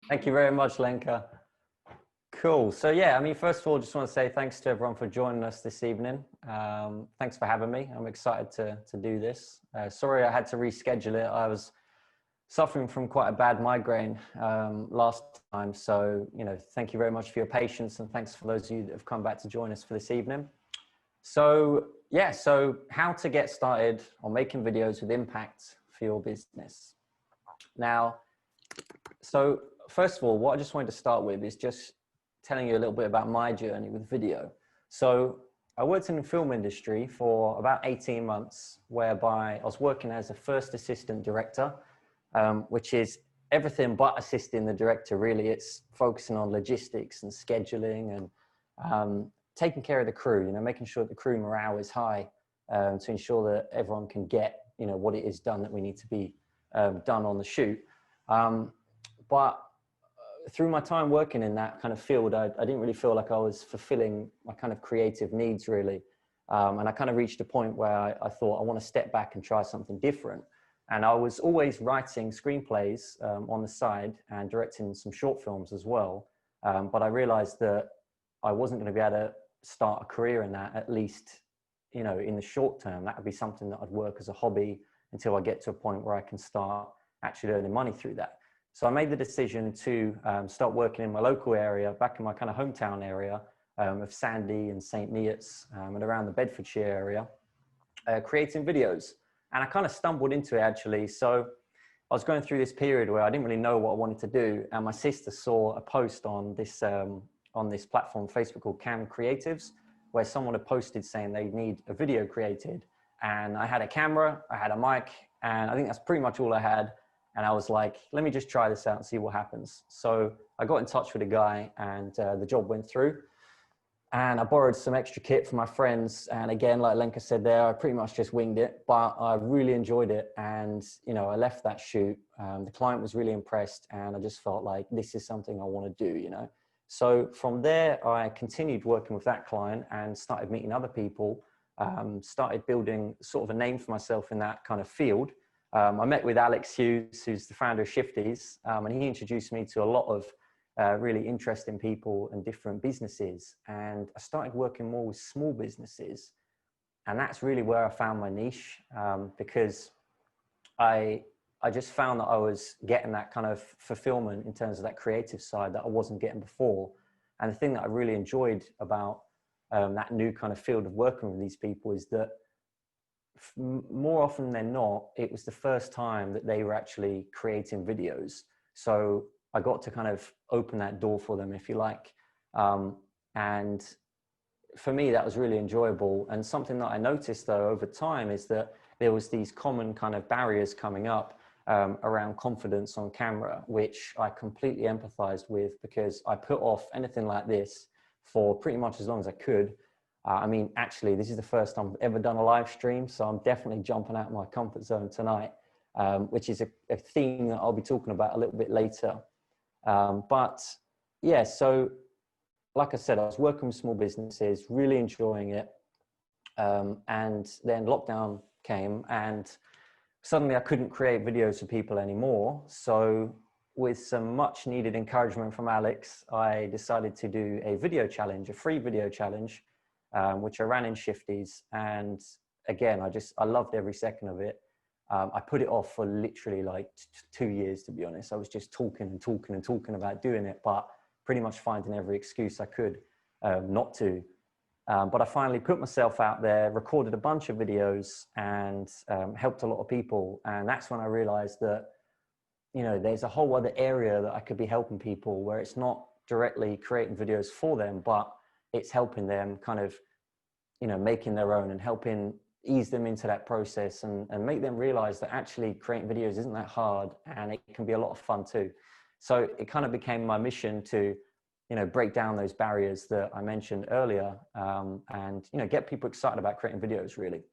Thank you very much, Lenka. Cool. So yeah, I mean, first of all, just want to say thanks to everyone for joining us this evening. Thanks for having me. I'm excited to do this. Sorry I had to reschedule it. I was suffering from quite a bad migraine last time. So, thank you very much for your patience, and thanks for those of you that have come back to join us for this evening. So yeah, so how to get started on making videos with impact for your business. Now, so first of all, what I just wanted to start with is just telling you a little bit about my journey with video. So I worked in the film industry for about 18 months, whereby I was working as a first assistant director, which is everything but assisting the director, really. It's focusing on logistics and scheduling and taking care of the crew, making sure that the crew morale is high, to ensure that everyone can get, what it is done that we need to be done on the shoot. But through my time working in that kind of field, I didn't really feel like I was fulfilling my kind of creative needs, really. And I kind of reached a point where I thought I want to step back and try something different. And I was always writing screenplays on the side and directing some short films as well. But I realized that I wasn't going to be able to start a career in that, at least, in the short term. That would be something that I'd work as a hobby until I get to a point where I can start actually earning money through that. So I made the decision to start working in my local area, back in my kind of hometown area of Sandy and St. Neots and around the Bedfordshire area, creating videos. And I kind of stumbled into it, actually. So I was going through this period where I didn't really know what I wanted to do. And my sister saw a post on this platform, Facebook, called Cam Creatives, where someone had posted saying they need a video created. And I had a camera, I had a mic, and I think that's pretty much all I had. And I was like, let me just try this out and see what happens. So I got in touch with a guy, and the job went through. And I borrowed some extra kit from my friends. And again, like Lenka said there, I pretty much just winged it, but I really enjoyed it. And, I left that shoot. The client was really impressed, and I just felt like this is something I want to do, So from there, I continued working with that client and started meeting other people, started building sort of a name for myself in that kind of field. I met with Alex Hughes, who's the founder of Shifties, and he introduced me to a lot of really interesting people and different businesses. And I started working more with small businesses. And that's really where I found my niche, because I just found that I was getting that kind of fulfillment in terms of that creative side that I wasn't getting before. And the thing that I really enjoyed about that new kind of field of working with these people is that more often than not, it was the first time that they were actually creating videos. So I got to kind of open that door for them, if you like. And for me, that was really enjoyable. And something that I noticed, though, over time is that there was these common kind of barriers coming up around confidence on camera, which I completely empathized with, because I put off anything like this for pretty much as long as I could. I mean, actually, this is the first time I've ever done a live stream, so I'm definitely jumping out of my comfort zone tonight, which is a theme that I'll be talking about a little bit later. But yeah, so like I said, I was working with small businesses, really enjoying it. And then lockdown came, and suddenly I couldn't create videos for people anymore. So with some much needed encouragement from Alex, I decided to do a video challenge, a free video challenge, which I ran in Shifties. And again, I loved every second of it. I put it off for literally like 2 years, to be honest. I was just talking about doing it, but pretty much finding every excuse I could not to. But I finally put myself out there, recorded a bunch of videos, and helped a lot of people. And that's when I realized that, there's a whole other area that I could be helping people, where it's not directly creating videos for them, but it's helping them kind of, making their own and helping ease them into that process and make them realize that actually creating videos isn't that hard, and it can be a lot of fun too. So it kind of became my mission to, break down those barriers that I mentioned earlier, and, get people excited about creating videos, really.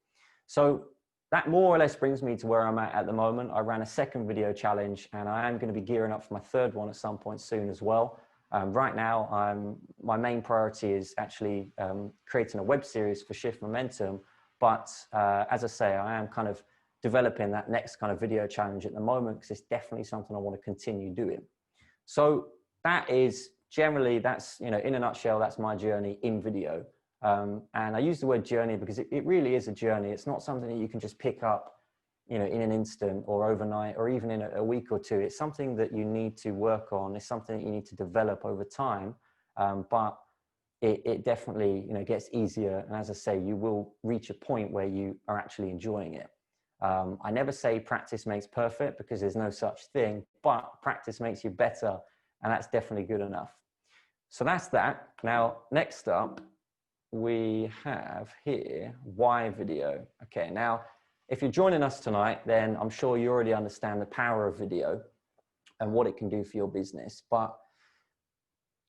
So that more or less brings me to where I'm at the moment. I ran a second video challenge, and I am going to be gearing up for my third one at some point soon as well. Right now, my main priority is actually creating a web series for Shift Momentum. But as I say, I am kind of developing that next kind of video challenge at the moment, because it's definitely something I want to continue doing. So that is generally, that's, you know, in a nutshell, that's my journey in video. And I use the word journey because it really is a journey. It's not something that you can just pick up, you know, in an instant or overnight or even in a week or two. It's something that you need to work on. It's something that you need to develop over time. But it definitely, you know, gets easier. And as I say, you will reach a point where you are actually enjoying it. I never say practice makes perfect because there's no such thing, but practice makes you better. And that's definitely good enough. So that's that. Now, next up, we have here, why video? Okay, now, if you're joining us tonight, then I'm sure you already understand the power of video and what it can do for your business. But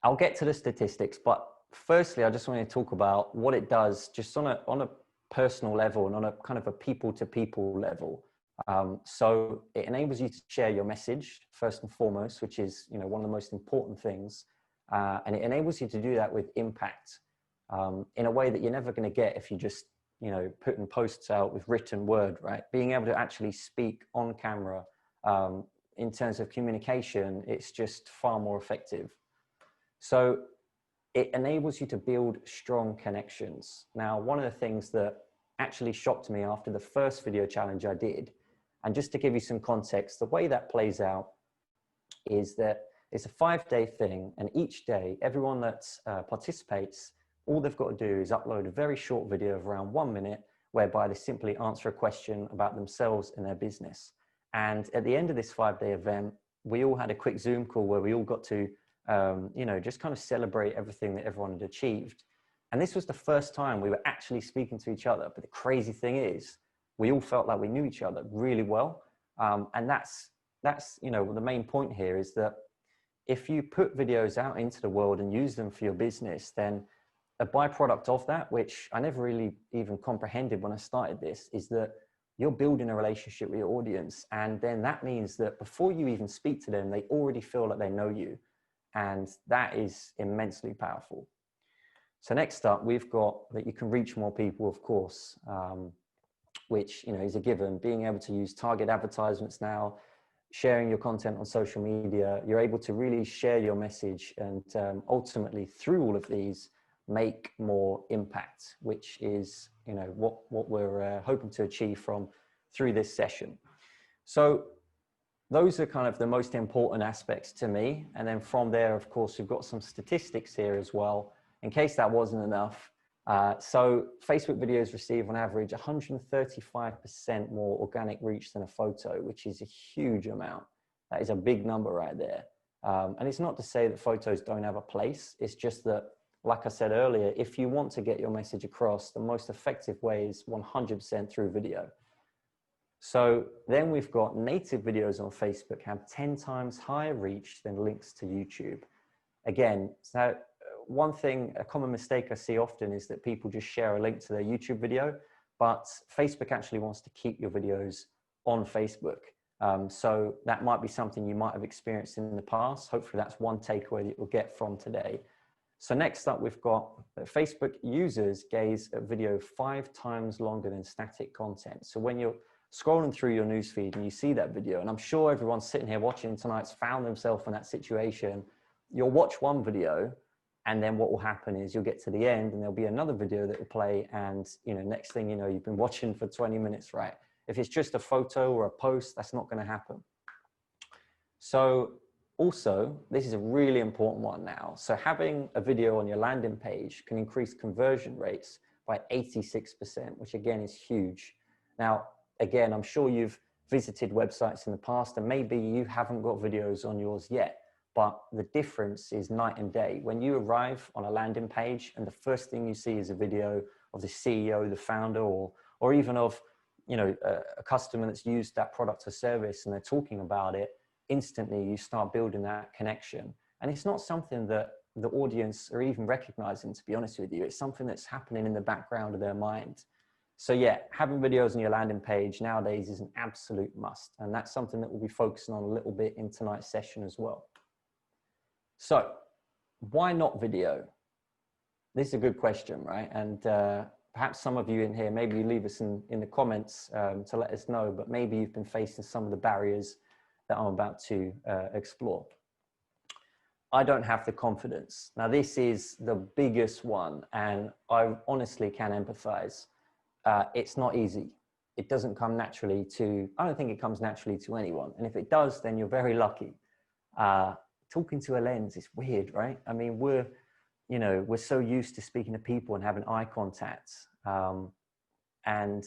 I'll get to the statistics. But firstly, I just want to talk about what it does just on a personal level and on a kind of a people-to-people level. So it enables you to share your message first and foremost, which is, you know, one of the most important things. And it enables you to do that with impact in a way that you're never going to get if you just, you know, putting posts out with written word, right? Being able to actually speak on camera in terms of communication, it's just far more effective. So it enables you to build strong connections. Now, one of the things that actually shocked me after the first video challenge I did, and just to give you some context, the way that plays out is that it's a 5-day thing, and each day, everyone that participates, all they've got to do is upload a very short video of around 1 minute, whereby they simply answer a question about themselves and their business. And at the end of this 5-day event, we all had a quick Zoom call where we all got to, you know, just kind of celebrate everything that everyone had achieved. And this was the first time we were actually speaking to each other. But the crazy thing is, we all felt like we knew each other really well. And that's, you know, the main point here is that if you put videos out into the world and use them for your business, then a byproduct of that, which I never really even comprehended when I started this, is that you're building a relationship with your audience. And then that means that before you even speak to them, they already feel like they know you. And that is immensely powerful. So next up, we've got that you can reach more people, of course, which, you know, is a given. Being able to use target advertisements now, sharing your content on social media, you're able to really share your message and ultimately through all of these, make more impact, which is, you know, what we're hoping to achieve through this session. So those are kind of the most important aspects to me. And then from there, of course, we've got some statistics here as well, in case that wasn't enough. So Facebook videos receive on average 135% more organic reach than a photo, which is a huge amount. That is a big number right there. And it's not to say that photos don't have a place. It's just that, like I said earlier, if you want to get your message across, the most effective way is 100% through video. So then we've got native videos on Facebook have 10 times higher reach than links to YouTube. Again, so one thing, a common mistake I see often is that people just share a link to their YouTube video, but Facebook actually wants to keep your videos on Facebook. So that might be something you might have experienced in the past. Hopefully that's one takeaway that you'll get from today. So next up, we've got Facebook users gaze at video 5 times longer than static content. So when you're scrolling through your newsfeed and you see that video, and I'm sure everyone sitting here watching tonight's found themselves in that situation, you'll watch one video, and then what will happen is you'll get to the end and there'll be another video that will play, and, you know, next thing you know, you've been watching for 20 minutes, right? If it's just a photo or a post, that's not going to happen. So also, this is a really important one now. So having a video on your landing page can increase conversion rates by 86%, which again is huge. Now, again, I'm sure you've visited websites in the past and maybe you haven't got videos on yours yet, but the difference is night and day. When you arrive on a landing page and the first thing you see is a video of the CEO, the founder, or even of, you know, a customer that's used that product or service and they're talking about it, instantly you start building that connection. And it's not something that the audience are even recognizing, to be honest with you. It's something that's happening in the background of their mind. So yeah, having videos on your landing page nowadays is an absolute must. And that's something that we'll be focusing on a little bit in tonight's session as well. So why not video? This is a good question, right? And perhaps some of you in here, maybe you leave us in the comments to let us know, but maybe you've been facing some of the barriers that I'm about to explore. I don't have the confidence. Now, this is the biggest one, and I honestly can empathize. It's not easy. It doesn't come naturally to, I don't think it comes naturally to anyone. And if it does, then you're very lucky. Talking to a lens is weird, right? I mean, we're so used to speaking to people and having eye contact. And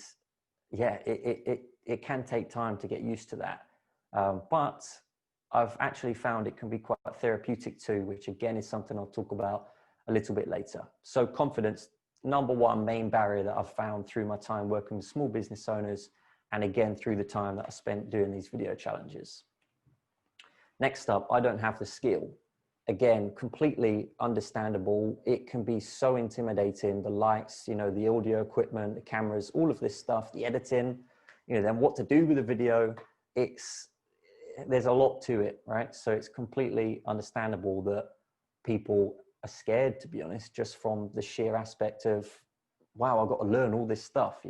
yeah, it can take time to get used to that. But I've actually found it can be quite therapeutic too, which again is something I'll talk about a little bit later. So confidence, number one main barrier that I've found through my time working with small business owners, and again, through the time that I spent doing these video challenges. Next up, I don't have the skill. Again, completely understandable. It can be so intimidating, the lights, the audio equipment, the cameras, all of this stuff, the editing, then what to do with the video. There's a lot to it, right? So it's completely understandable that people are scared, to be honest, just from the sheer aspect of, wow, I've got to learn all this stuff,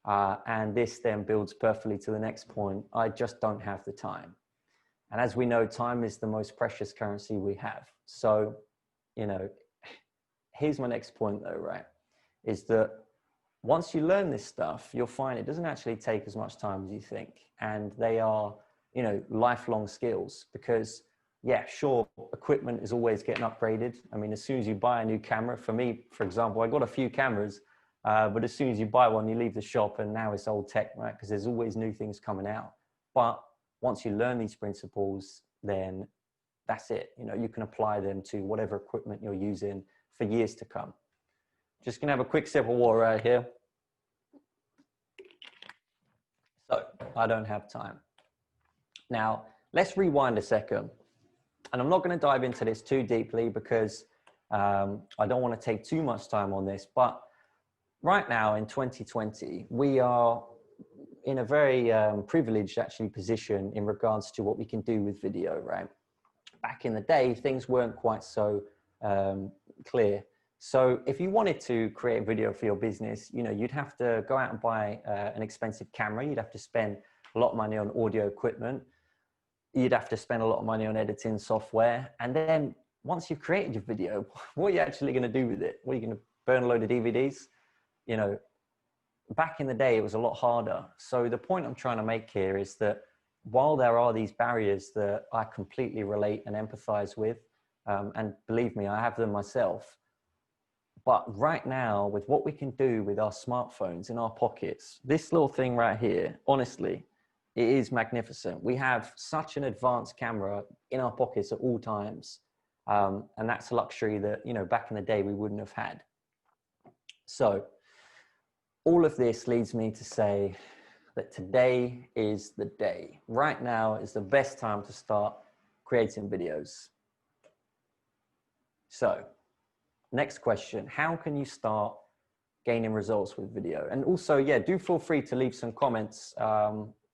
and this then builds perfectly to the next point. I just don't have the time. And as we know, time is the most precious currency we have. So, here's my next point though, right? Is that once you learn this stuff, you'll find it doesn't actually take as much time as you think. And they are, lifelong skills, because yeah, sure, equipment is always getting upgraded. I mean, as soon as you buy a new camera, for me, for example, I got a few cameras, but as soon as you buy one, you leave the shop and now it's old tech, right? Because there's always new things coming out. But once you learn these principles, then that's it. You can apply them to whatever equipment you're using for years to come. Just gonna have a quick sip of water right here. So I don't have time. Now, let's rewind a second. And I'm not gonna dive into this too deeply because I don't wanna take too much time on this, but right now in 2020, we are in a very privileged actually position in regards to what we can do with video, right? Back in the day, things weren't quite so clear. So if you wanted to create a video for your business, you'd have to go out and buy an expensive camera. You'd have to spend a lot of money on audio equipment. You'd have to spend a lot of money on editing software. And then once you've created your video, what are you actually going to do with it? What are you going to burn a load of DVDs? Back in the day, it was a lot harder. So the point I'm trying to make here is that while there are these barriers that I completely relate and empathize with, and believe me, I have them myself. But right now, with what we can do with our smartphones in our pockets, this little thing right here, honestly, it is magnificent. We have such an advanced camera in our pockets at all times. And that's a luxury that, back in the day, we wouldn't have had. So all of this leads me to say that today is the day. Right now is the best time to start creating videos. So, next question, how can you start gaining results with video? And also, yeah, do feel free to leave some comments.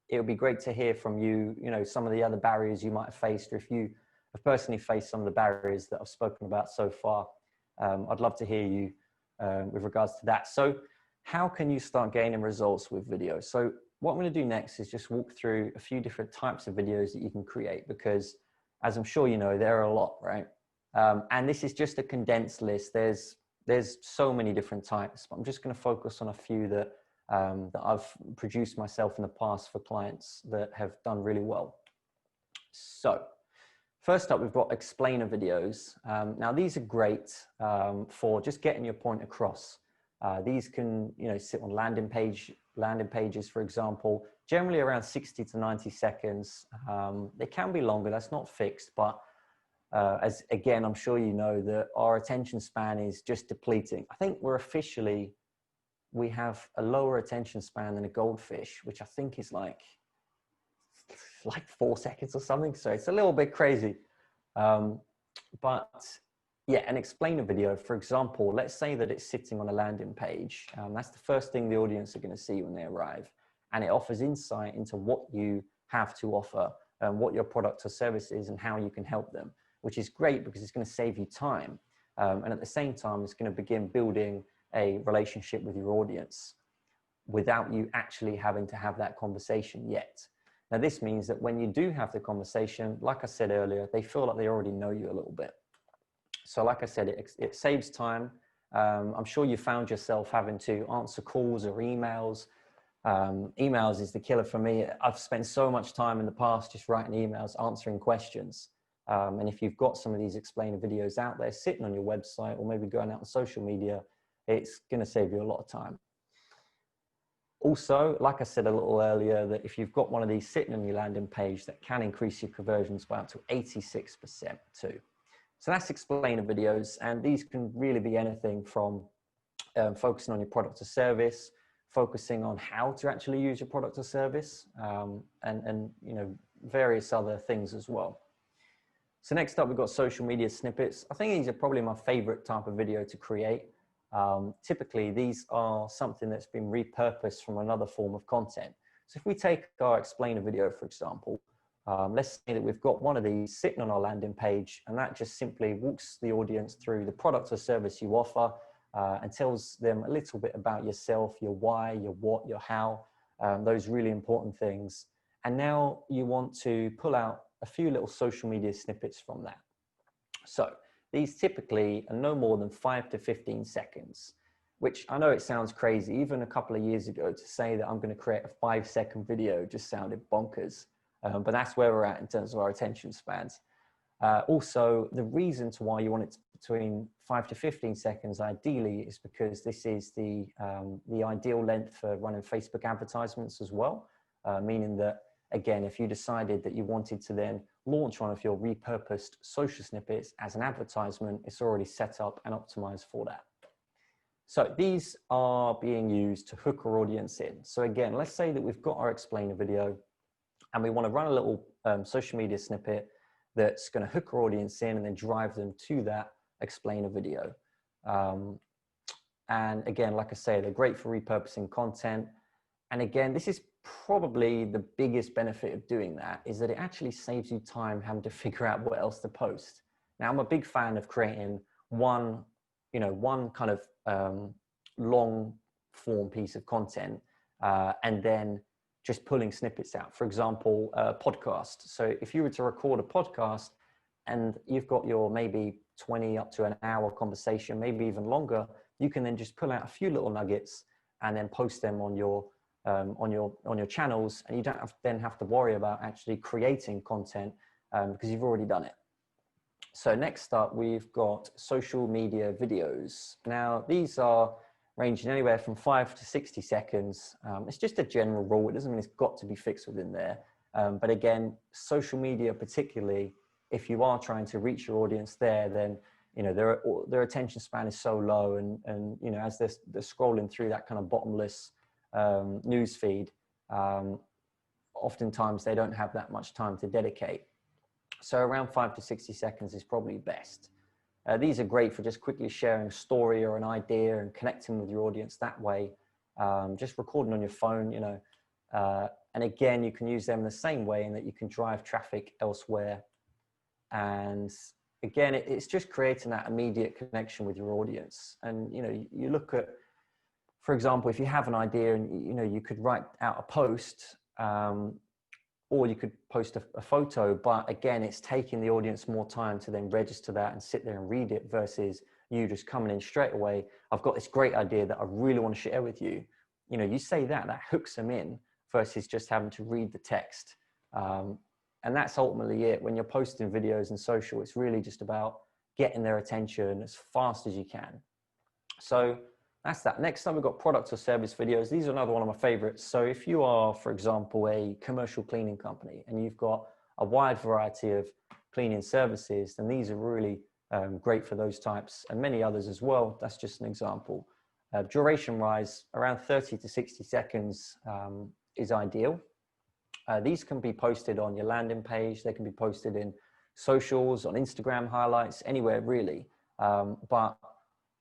It would be great to hear from you, some of the other barriers you might have faced, or if you have personally faced some of the barriers that I've spoken about so far. I'd love to hear you with regards to that. So, how can you start gaining results with video? So what I'm going to do next is just walk through a few different types of videos that you can create, because as I'm sure you know, there are a lot, right? And this is just a condensed list. There's so many different types, but I'm just going to focus on a few that I've produced myself in the past for clients that have done really well. So first up, we've got explainer videos. Now these are great for just getting your point across. These can, sit on landing pages, for example, generally around 60 to 90 seconds. They can be longer, that's not fixed, but as again, I'm sure you know that our attention span is just depleting. I think we have a lower attention span than a goldfish, which I think is like 4 seconds or something. So it's a little bit crazy. But yeah, an explainer video, for example, let's say that it's sitting on a landing page. That's the first thing the audience are going to see when they arrive. And it offers insight into what you have to offer, what your product or service is, and how you can help them, which is great because it's going to save you time. And at the same time, it's going to begin building a relationship with your audience without you actually having to have that conversation yet. Now, this means that when you do have the conversation, like I said earlier, they feel like they already know you a little bit. So like I said, it saves time. I'm sure you found yourself having to answer calls or emails. Emails is the killer for me. I've spent so much time in the past just writing emails, answering questions. And if you've got some of these explainer videos out there sitting on your website or maybe going out on social media, it's going to save you a lot of time. Also, like I said a little earlier, that if you've got one of these sitting on your landing page, that can increase your conversions by up to 86% too. So that's explainer videos, and these can really be anything from focusing on your product or service, focusing on how to actually use your product or service, and you know, various other things as well. So next up, we've got social media snippets. I think these are probably my favorite type of video to create. Typically, these are something that's been repurposed from another form of content. So if we take our explainer video, for example, let's say that we've got one of these sitting on our landing page, and that just simply walks the audience through the product or service you offer, and tells them a little bit about yourself, your why, your what, your how, those really important things. And now you want to pull out a few little social media snippets from that. So these typically are no more than 5 to 15 seconds, which I know it sounds crazy. Even a couple of years ago, to say that I'm going to create a 5-second video just sounded bonkers. But that's where we're at in terms of our attention spans. Also, the reason to why you want it between 5 to 15 seconds ideally is because this is the ideal length for running Facebook advertisements as well, meaning that, again, if you decided that you wanted to then launch one of your repurposed social snippets as an advertisement, it's already set up and optimized for that. So these are being used to hook our audience in. So again, let's say that we've got our explainer video and we want to run a little social media snippet that's going to hook our audience in and then drive them to that explainer video. And again, like I say, they're great for repurposing content. And again, this is probably the biggest benefit of doing that, is that it actually saves you time having to figure out what else to post. Now, I'm a big fan of creating one kind of long form piece of content, and then just pulling snippets out. For example, a podcast. So if you were to record a podcast and you've got your maybe 20 up to an hour conversation, maybe even longer, you can then just pull out a few little nuggets and then post them on your channels, and you don't then have to worry about actually creating content because you've already done it. So next up, we've got social media videos. Now, these are ranging anywhere from 5 to 60 seconds. It's just a general rule. It doesn't mean it's got to be fixed within there. But again, social media particularly, if you are trying to reach your audience there, then you know their attention span is so low, and you know, as they're scrolling through that kind of bottomless news feed, oftentimes they don't have that much time to dedicate. So around 5 to 60 seconds is probably best. These are great for just quickly sharing a story or an idea and connecting with your audience that way. Just recording on your phone, you know, and again, you can use them in the same way in that you can drive traffic elsewhere. And again, it's just creating that immediate connection with your audience. And, you know, you look at, for example, if you have an idea and, you know, you could write out a post, or you could post a photo, but again, it's taking the audience more time to then register that and sit there and read it versus you just coming in straight away. I've got this great idea that I really want to share with you. You know, you say that hooks them in versus just having to read the text. And that's ultimately it. When you're posting videos and social, it's really just about getting their attention as fast as you can. So that's that. Next up, we've got product or service videos. These are another one of my favorites. So if you are, for example, a commercial cleaning company and you've got a wide variety of cleaning services, then these are really great for those types and many others as well. That's just an example. Duration-wise, around 30 to 60 seconds is ideal. These can be posted on your landing page. They can be posted in socials, on Instagram highlights, anywhere really. But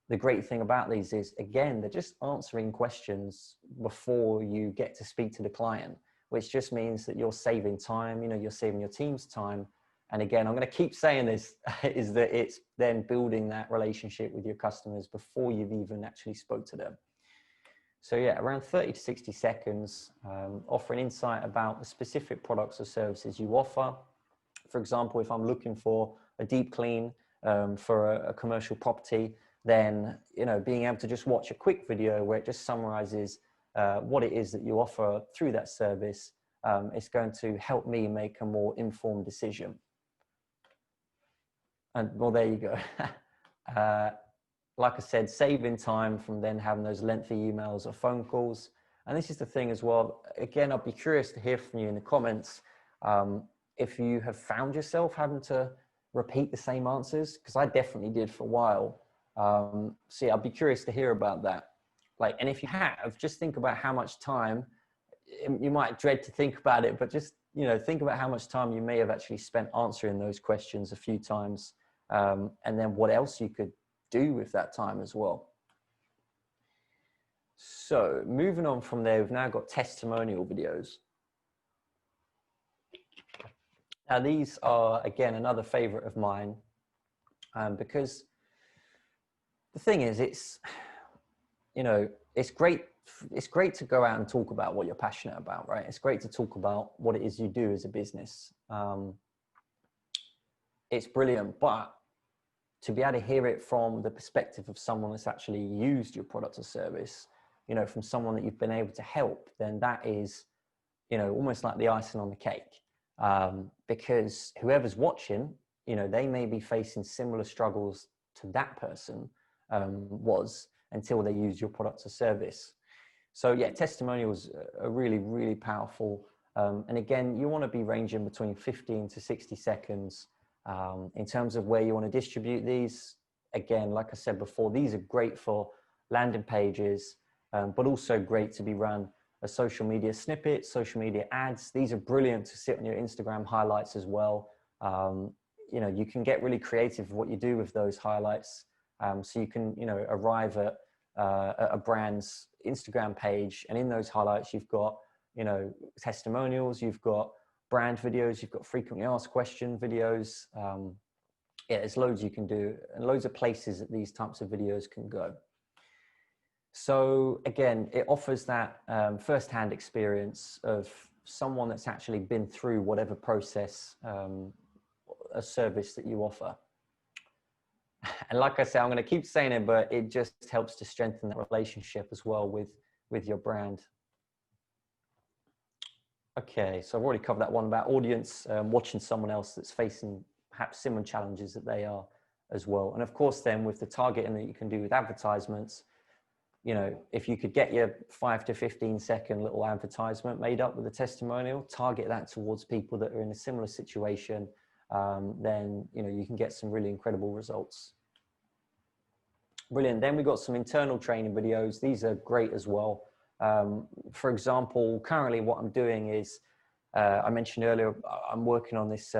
the great thing about these is, again, they're just answering questions before you get to speak to the client, which just means that you're saving time, you know, you're saving your team's time. And again, I'm going to keep saying this, is that it's then building that relationship with your customers before you've even actually spoke to them. So yeah, around 30 to 60 seconds, offering insight about the specific products or services you offer. For example, if I'm looking for a deep clean for a commercial property, then, you know, being able to just watch a quick video where it just summarizes what it is that you offer through that service, it's going to help me make a more informed decision. And well, there you go. Like I said, saving time from then having those lengthy emails or phone calls. And this is the thing as well. Again, I'd be curious to hear from you in the comments if you have found yourself having to repeat the same answers, because I definitely did for a while. So yeah, I'd be curious to hear about that. Like, and if you have, just think about how much time, you might dread to think about it, but just, you know, think about how much time you may have actually spent answering those questions a few times, and then what else you could do with that time as well. So moving on from there, we've now got testimonial videos. Now these are, again, another favorite of mine, because the thing is, it's, you know, it's great to go out and talk about what you're passionate about, right? It's great to talk about what it is you do as a business. It's brilliant, but to be able to hear it from the perspective of someone that's actually used your product or service, you know, from someone that you've been able to help, then that is, you know, almost like the icing on the cake. Because whoever's watching, you know, they may be facing similar struggles to that person was until they used your product or service. So yeah, testimonials are really, really powerful. And again, you want to be ranging between 15 to 60 seconds. In terms of where you want to distribute these, again, like I said before, these are great for landing pages, but also great to be run as social media snippets, social media ads. These are brilliant to sit on your Instagram highlights as well. You know, you can get really creative with what you do with those highlights. So you can, you know, arrive at a brand's Instagram page, and in those highlights, you've got, you know, testimonials, you've got brand videos, you've got frequently asked question videos. Yeah, there's loads you can do and loads of places that these types of videos can go. So again, it offers that first-hand experience of someone that's actually been through whatever process, a service that you offer. And like I say, I'm going to keep saying it, but it just helps to strengthen that relationship as well with your brand. Okay, so I've already covered that one about audience, watching someone else that's facing perhaps similar challenges that they are as well. And of course, then with the targeting that you can do with advertisements, you know, if you could get your 5 to 15 second little advertisement made up with a testimonial, target that towards people that are in a similar situation, then, you know, you can get some really incredible results. Brilliant. Then we've got some internal training videos. These are great as well. For example, currently what I'm doing is, I mentioned earlier, I'm working on this,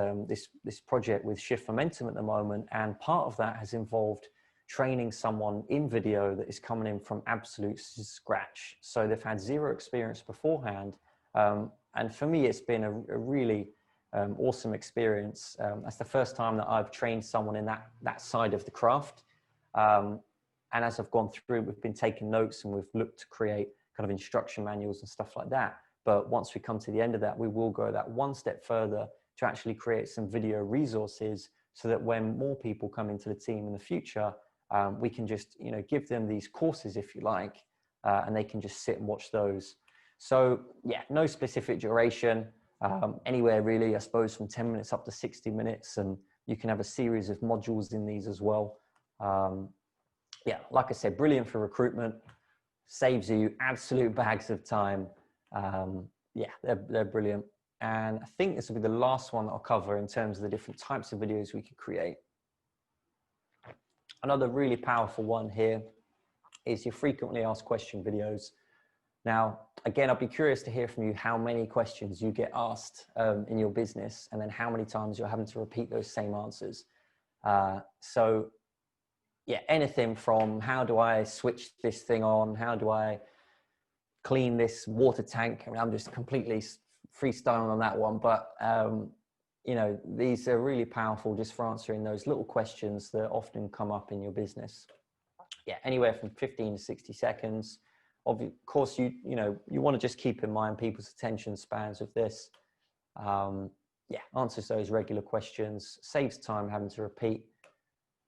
this project with Shift Momentum at the moment. And part of that has involved training someone in video that is coming in from absolute scratch. So they've had zero experience beforehand. And for me, it's been a really awesome experience. That's the first time that I've trained someone in that side of the craft. And as I've gone through, we've been taking notes and we've looked to create kind of instruction manuals and stuff like that. But once we come to the end of that, we will go that one step further to actually create some video resources so that when more people come into the team in the future, we can just, you know, give them these courses, if you like, and they can just sit and watch those. So yeah, no specific duration, anywhere really, I suppose from 10 minutes up to 60 minutes. And you can have a series of modules in these as well. Yeah, like I said, brilliant for recruitment, saves you absolute bags of time. Yeah, they're brilliant. And I think this will be the last one that I'll cover in terms of the different types of videos we could create. Another really powerful one here is your frequently asked question videos. Now, again, I'd be curious to hear from you how many questions you get asked in your business, and then how many times you're having to repeat those same answers. So yeah, anything from how do I switch this thing on? How do I clean this water tank? I mean, I'm just completely freestyling on that one, but you know, these are really powerful just for answering those little questions that often come up in your business. Yeah, anywhere from 15 to 60 seconds. of course, you want to just keep in mind people's attention spans with this. Yeah, answers those regular questions, saves time having to repeat.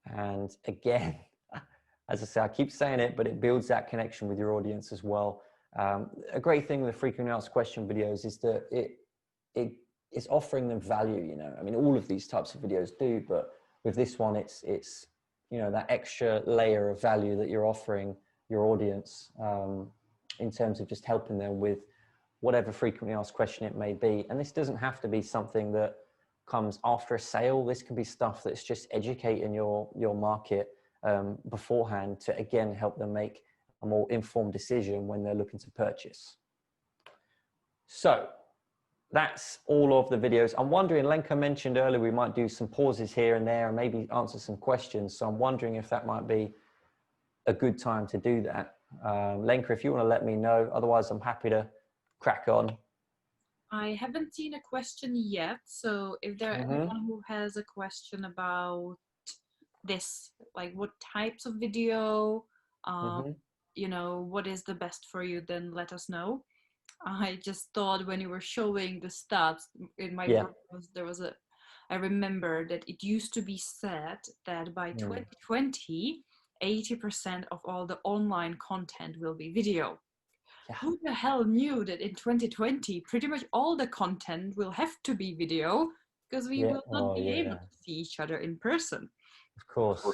And again, as I say, I keep saying it, but it builds that connection with your audience as well. A great thing with the frequently asked question videos is that it is offering them value. I mean, all of these types of videos do, but with this one, it's that extra layer of value that you're offering your audience in terms of just helping them with whatever frequently asked question it may be. And this doesn't have to be something that comes after a sale. This can be stuff that's just educating your market beforehand to, again, help them make a more informed decision when they're looking to purchase. So that's all of the videos. I'm wondering, Lenka mentioned earlier, we might do some pauses here and there and maybe answer some questions. So I'm wondering if that might be a good time to do that. Lenka, if you want to let me know, otherwise I'm happy to crack on. I haven't seen a question yet. So if there anyone who has a question about this, like what types of video, what is the best for you, then let us know. I just thought when you were showing the stats in my browser, I remember that it used to be said that by 2020, 80% of all the online content will be video. Yeah. Who the hell knew that in 2020, pretty much all the content will have to be video because we will not be able to see each other in person. Of course.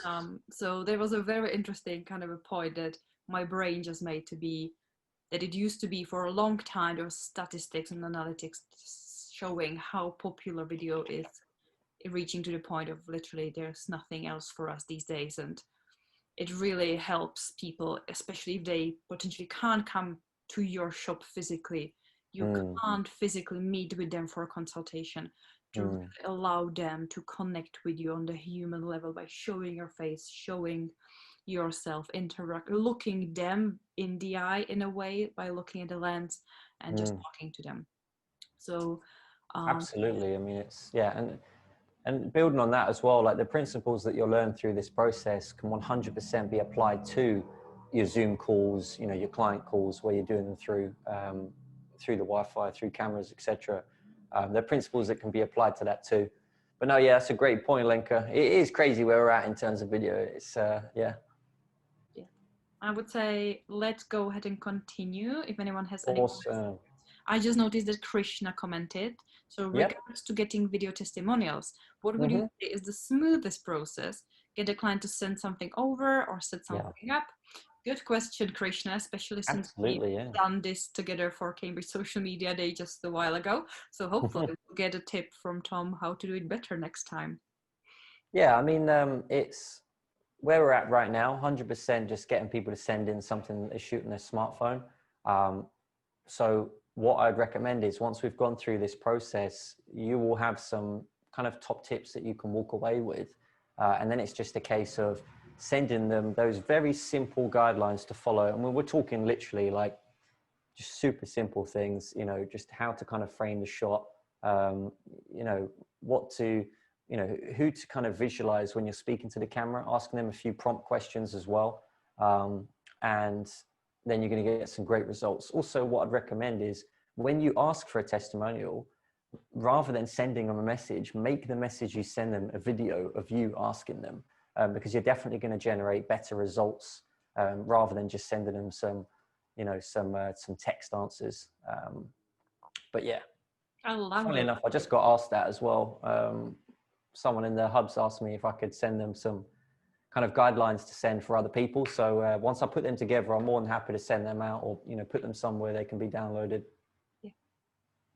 So there was a very interesting kind of a point that my brain just made to be, that it used to be for a long time, there was statistics and analytics showing how popular video is, reaching to the point of literally there's nothing else for us these days. And it really helps people, especially if they potentially can't come to your shop physically. You can't physically meet with them for a consultation, to really allow them to connect with you on the human level by showing your face, showing yourself, interact, looking them in the eye in a way by looking at the lens and just talking to them. So absolutely. I mean, it's and building on that as well, like the principles that you'll learn through this process can 100% be applied to your Zoom calls, your client calls where you're doing them through the Wi-Fi, through cameras, etc. There are principles that can be applied to that too. But no, that's a great point, Lenka. It is crazy where we're at in terms of video. It's I would say let's go ahead and continue. If anyone has any questions. I just noticed that Krishna commented. So regards to getting video testimonials, what would you say is the smoothest process? Get a client to send something over or set something up? Good question, Krishna, especially since we've done this together for Cambridge Social Media Day just a while ago. So hopefully we'll get a tip from Tom how to do it better next time. Yeah, I mean, it's where we're at right now, 100% just getting people to send in something that they shoot on their smartphone. So what I'd recommend is once we've gone through this process, you will have some kind of top tips that you can walk away with. And then it's just a case of sending them those very simple guidelines to follow. I mean, we're talking literally like just super simple things, just how to kind of frame the shot, what to, who to kind of visualize when you're speaking to the camera, asking them a few prompt questions as well. And then you're going to get some great results. Also, what I'd recommend is when you ask for a testimonial, rather than sending them a message, make the message you send them a video of you asking them, because you're definitely going to generate better results rather than just sending them some text answers. But yeah, I love it. Funnily enough, I just got asked that as well. Someone in the hubs asked me if I could send them some kind of guidelines to send for other people. So once I put them together, I'm more than happy to send them out or, put them somewhere they can be downloaded. Yeah,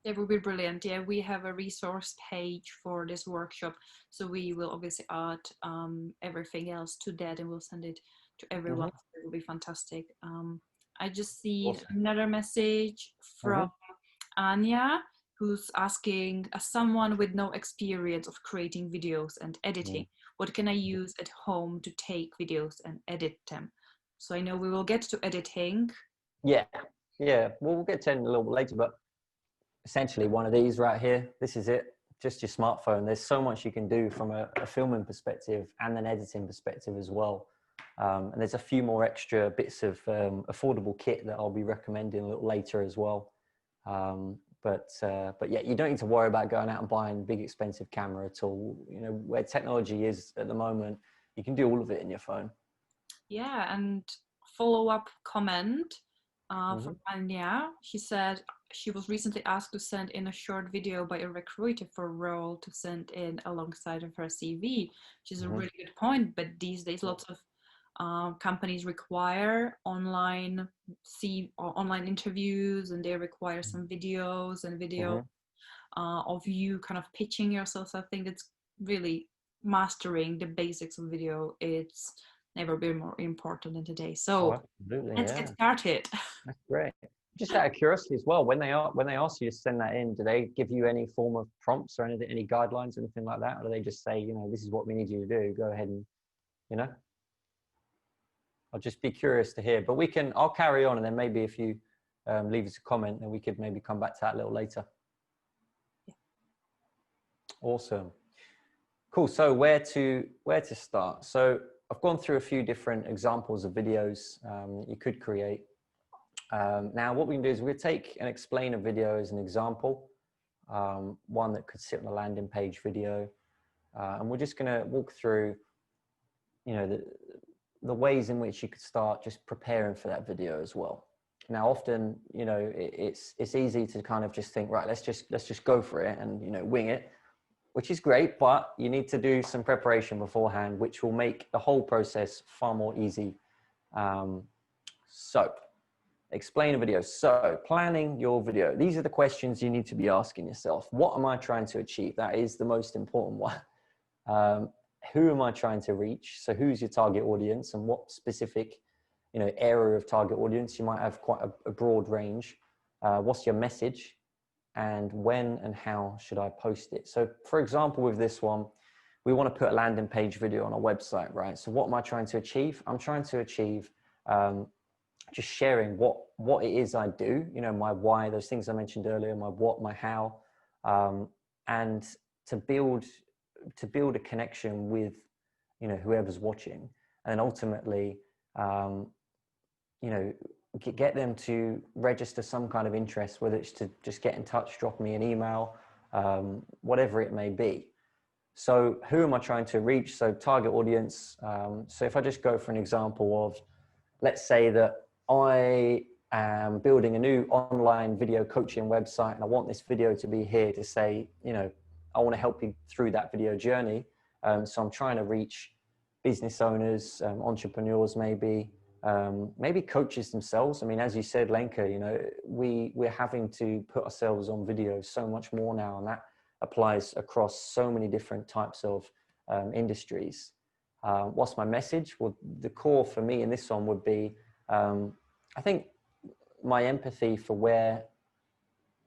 it would be brilliant. Yeah, we have a resource page for this workshop. So we will obviously add everything else to that and we'll send it to everyone. It will be fantastic. I just see another message from Anya, who's asking, as someone with no experience of creating videos and editing, what can I use at home to take videos and edit them? So I know we will get to editing. Yeah. Well, we'll get to it a little bit later, but essentially one of these right here, this is it, just your smartphone. There's so much you can do from a filming perspective and an editing perspective as well. And there's a few more extra bits of affordable kit that I'll be recommending a little later as well. But yeah, you don't need to worry about going out and buying a big expensive camera at all. You know, where technology is at the moment, you can do all of it in your phone. Yeah, and follow-up comment from Mm-hmm. Anya. She said she was recently asked to send in a short video by a recruiter for a role to send in alongside of her CV, which is a Mm-hmm. really good point. But these days, lots of companies require online interviews, and they require some videos and video Mm-hmm. of you kind of pitching yourself. So I think it's really mastering the basics of video. It's never been more important than today. Oh, So absolutely, let's get yeah. started. That's great. Just out of curiosity as well, when they ask you to send that in, do they give you any form of prompts or anything, any guidelines, anything like that, or do they just say, you know, this is what we need you to do? Go ahead and, you know. I'll just be curious to hear. But I'll carry on, and then maybe if you leave us a comment, then we could maybe come back to that a little later. Yeah. Awesome. Cool. So where to start? So I've gone through a few different examples of videos you could create. Now, what we can do is we'll take and explain a video as an example, one that could sit on a landing page video, and we're just going to walk through, you know, the ways in which you could start just preparing for that video as well. Now, often, you know, it's easy to kind of just think, right, let's just go for it and, you know, wing it, which is great, but you need to do some preparation beforehand, which will make the whole process far more easy. So explain a video. So planning your video. These are the questions you need to be asking yourself. What am I trying to achieve? That is the most important one. Who am I trying to reach? So who's your target audience, and what specific, you know, area of target audience? You might have quite a broad range. What's your message, and when and how should I post it? So for example, with this one, we want to put a landing page video on our website, right? So what am I trying to achieve? I'm trying to achieve just sharing what it is I do, you know, my why, those things I mentioned earlier, my what, my how, and to build a connection with, you know, whoever's watching, and ultimately, you know, get them to register some kind of interest, whether it's to just get in touch, drop me an email, whatever it may be. So who am I trying to reach? So target audience. So if I just go for an example of, let's say that I am building a new online video coaching website, and I want this video to be here to say, you know, I want to help you through that video journey. So I'm trying to reach business owners, entrepreneurs, maybe coaches themselves. I mean, as you said, Lenka, you know, we're having to put ourselves on video so much more now, and that applies across so many different types of industries. What's my message? Well, the core for me in this one would be, I think, my empathy for where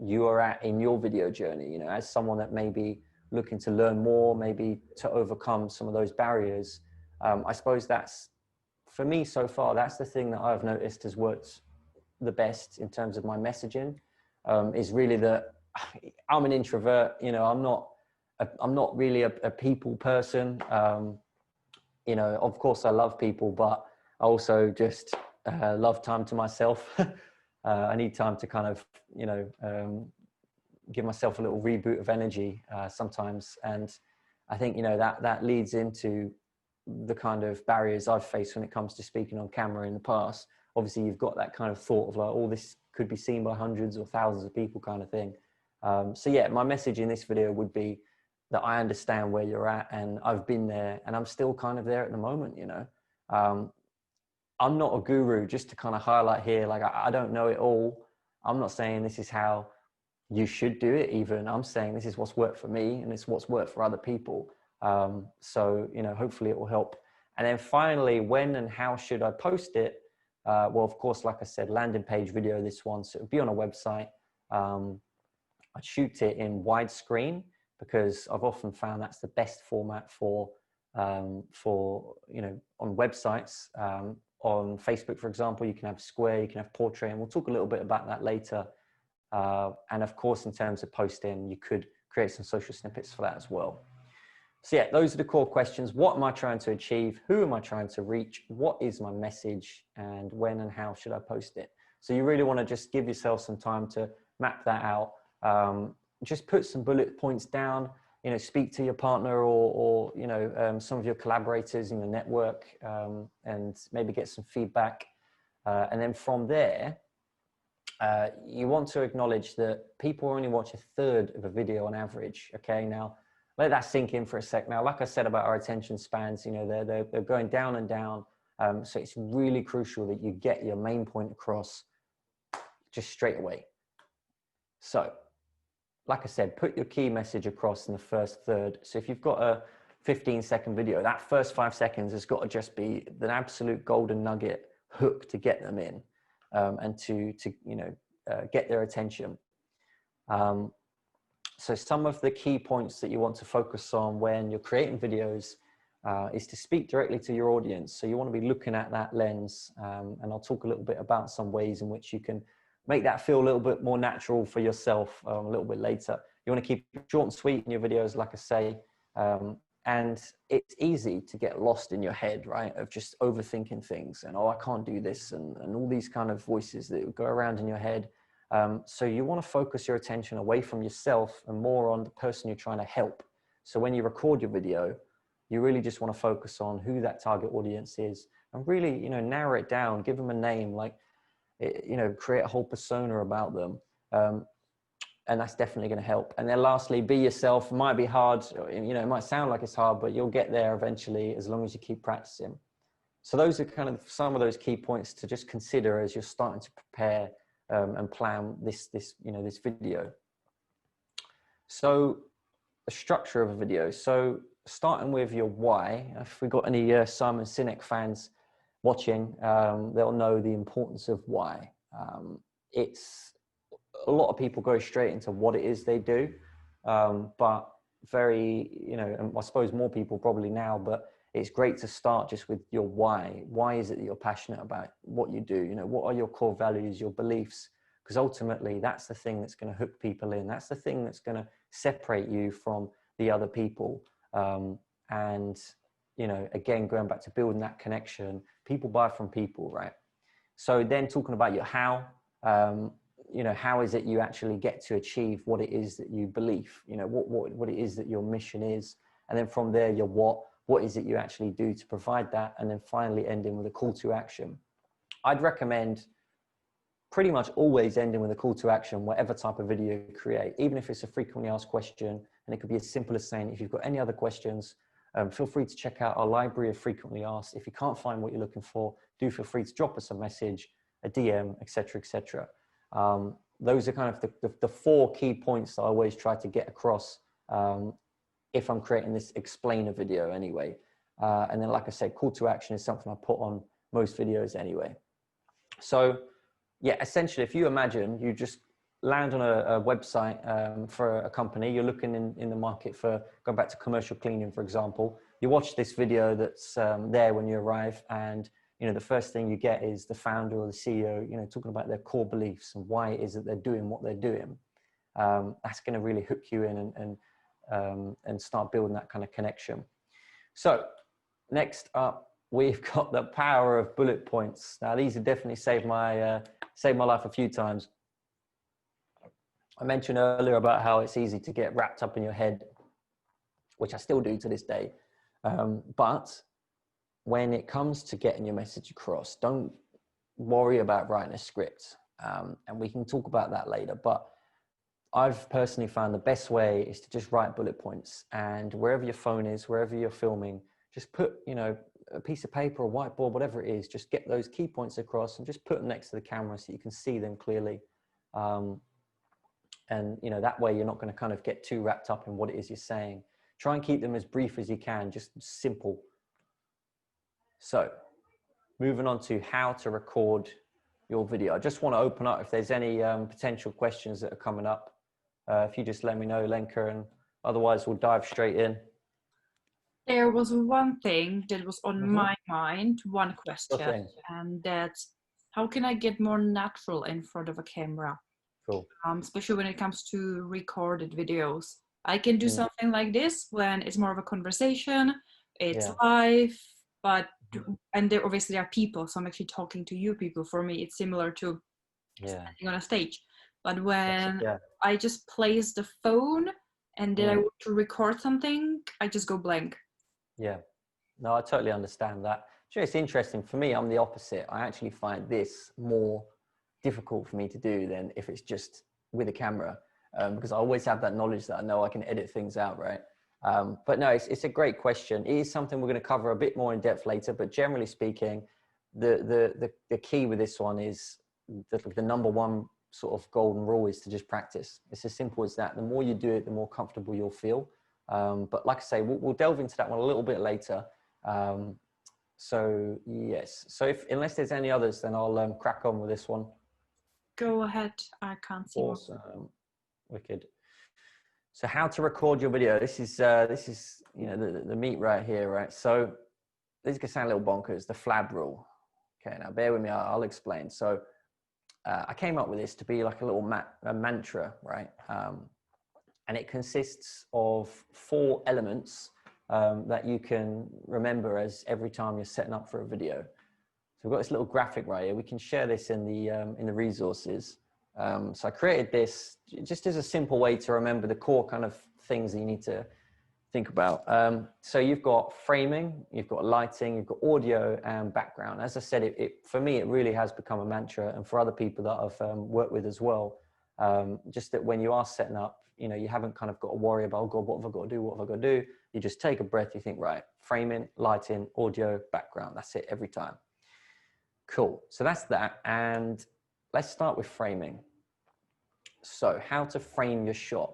you are at in your video journey, you know, as someone that may be looking to learn more, maybe to overcome some of those barriers. I suppose that's, for me so far, that's the thing that I've noticed has worked the best in terms of my messaging, is really that I'm an introvert, you know, I'm not really a people person. You know, of course I love people, but I also just love time to myself. I need time to kind of, you know, give myself a little reboot of energy sometimes. And I think, you know, that leads into the kind of barriers I've faced when it comes to speaking on camera in the past. Obviously, you've got that kind of thought of like, oh, this could be seen by hundreds or thousands of people kind of thing. So yeah, my message in this video would be that I understand where you're at, and I've been there, and I'm still kind of there at the moment, you know. I'm not a guru, just to kind of highlight here, like I don't know it all. I'm not saying this is how you should do it even. I'm saying this is what's worked for me, and it's what's worked for other people. So, you know, hopefully it will help. And then finally, when and how should I post it? Well, of course, like I said, landing page video, this one, so it'll be on a website. I'd shoot it in widescreen, because I've often found that's the best format for, you know, on websites. On Facebook, for example, you can have square, you can have portrait, and we'll talk a little bit about that later. And of course, in terms of posting, you could create some social snippets for that as well. So yeah, those are the core questions. What am I trying to achieve? Who am I trying to reach? What is my message? And when and how should I post it? So you really want to just give yourself some time to map that out. Just put some bullet points down, you know, speak to your partner or you know, some of your collaborators in your network, and maybe get some feedback. And then from there, you want to acknowledge that people only watch a third of a video on average. Okay, now let that sink in for a sec. Now, like I said about our attention spans, you know, they're going down and down. So it's really crucial that you get your main point across just straight away. So, like I said, put your key message across in the first third. So if you've got a 15-second video, that first 5 seconds has got to just be an absolute golden nugget hook to get them in, and to you know, get their attention. So some of the key points that you want to focus on when you're creating videos is to speak directly to your audience. So you want to be looking at that lens, and I'll talk a little bit about some ways in which you can make that feel a little bit more natural for yourself a little bit later. You want to keep it short and sweet in your videos, like I say, and it's easy to get lost in your head, right, of just overthinking things and, oh, I can't do this, and all these kind of voices that go around in your head. So you want to focus your attention away from yourself and more on the person you're trying to help. So when you record your video, you really just want to focus on who that target audience is and really, you know, narrow it down, give them a name, like, you know, create a whole persona about them. And that's definitely going to help. And then lastly, be yourself. It might be hard, you know, it might sound like it's hard, but you'll get there eventually as long as you keep practicing. So those are kind of some of those key points to just consider as you're starting to prepare and plan this you know, this video. So the structure of a video. So starting with your why. If we've got any Simon Sinek fans watching, they'll know the importance of why. It's a lot of people go straight into what it is they do, but very, you know, and I suppose more people probably now, but it's great to start just with your why. Why is it that you're passionate about what you do? You know, what are your core values, your beliefs? Because ultimately that's the thing that's going to hook people in. That's the thing that's going to separate you from the other people. And, you know, again, going back to building that connection, people buy from people, right? So then talking about your how, you know, how is it you actually get to achieve what it is that you believe, you know, what it is that your mission is. And then from there, your what is it you actually do to provide that? And then finally ending with a call to action. I'd recommend pretty much always ending with a call to action, whatever type of video you create, even if it's a frequently asked question. And it could be as simple as saying, if you've got any other questions, feel free to check out our library of frequently asked. If you can't find what you're looking for, do feel free to drop us a message, a DM, etc., etc. Those are kind of the 4 key points that I always try to get across if I'm creating this explainer video anyway. And then, like I said, call to action is something I put on most videos anyway. So yeah, essentially, if you imagine you just land on a website for a company, you're looking in the market for, going back to commercial cleaning, for example, you watch this video that's there when you arrive, and you know, the first thing you get is the founder or the CEO, you know, talking about their core beliefs and why it is that they're doing what they're doing. That's going to really hook you in and start building that kind of connection. So next up, we've got the power of bullet points. Now, these have definitely saved my life a few times. I mentioned earlier about how it's easy to get wrapped up in your head, which I still do to this day. But when it comes to getting your message across, don't worry about writing a script. And we can talk about that later. But I've personally found the best way is to just write bullet points. And wherever your phone is, wherever you're filming, just put, you know, a piece of paper, a whiteboard, whatever it is, just get those key points across and just put them next to the camera so you can see them clearly. And, you know, that way you're not going to kind of get too wrapped up in what it is you're saying. Try and keep them as brief as you can, just simple. So moving on to how to record your video. I just want to open up if there's any potential questions that are coming up. If you just let me know, Lenka, and otherwise we'll dive straight in. There was one thing that was on my mind, one question, and that's how can I get more natural in front of a camera? Cool. Especially when it comes to recorded videos. I can do Mm. something like this when it's more of a conversation, it's Yeah. live, but Mhm. and there obviously are people, so I'm actually talking to you people. For me, it's similar to Yeah. standing on a stage. But That's it. when Yeah. I just place the phone and then I Mm. want to record something, I just go blank. Yeah. No, I totally understand that. Sure, it's interesting. For me, I'm the opposite. I actually find this more difficult for me to do than if it's just with a camera, because I always have that knowledge that I know I can edit things out, right? But no, it's a great question. It is something we're going to cover a bit more in depth later, but generally speaking, the key with this one is the number one sort of golden rule is to just practice. It's as simple as that. The more you do it, the more comfortable you'll feel. But like I say, we'll delve into that one a little bit later. So yes, so unless there's any others, then I'll crack on with this one. Go ahead. I can't see more. Awesome, wicked. So how to record your video? This is the meat right here, right? So this can sound a little bonkers. The flab rule. Okay, now bear with me. I'll explain. So I came up with this to be like a little mantra, right? And it consists of 4 elements that you can remember as every time you're setting up for a video. So we've got this little graphic right here. We can share this in the resources. So I created this just as a simple way to remember the core kind of things that you need to think about. So you've got framing, you've got lighting, you've got audio and background. As I said, for me, it really has become a mantra, and for other people that I've worked with as well. Just that when you are setting up, you haven't kind of got to worry about, oh God, what have I got to do? What have I got to do? You just take a breath, you think, right, framing, lighting, audio, background. That's it every time. Cool. So that's that. And let's start with framing. So how to frame your shot.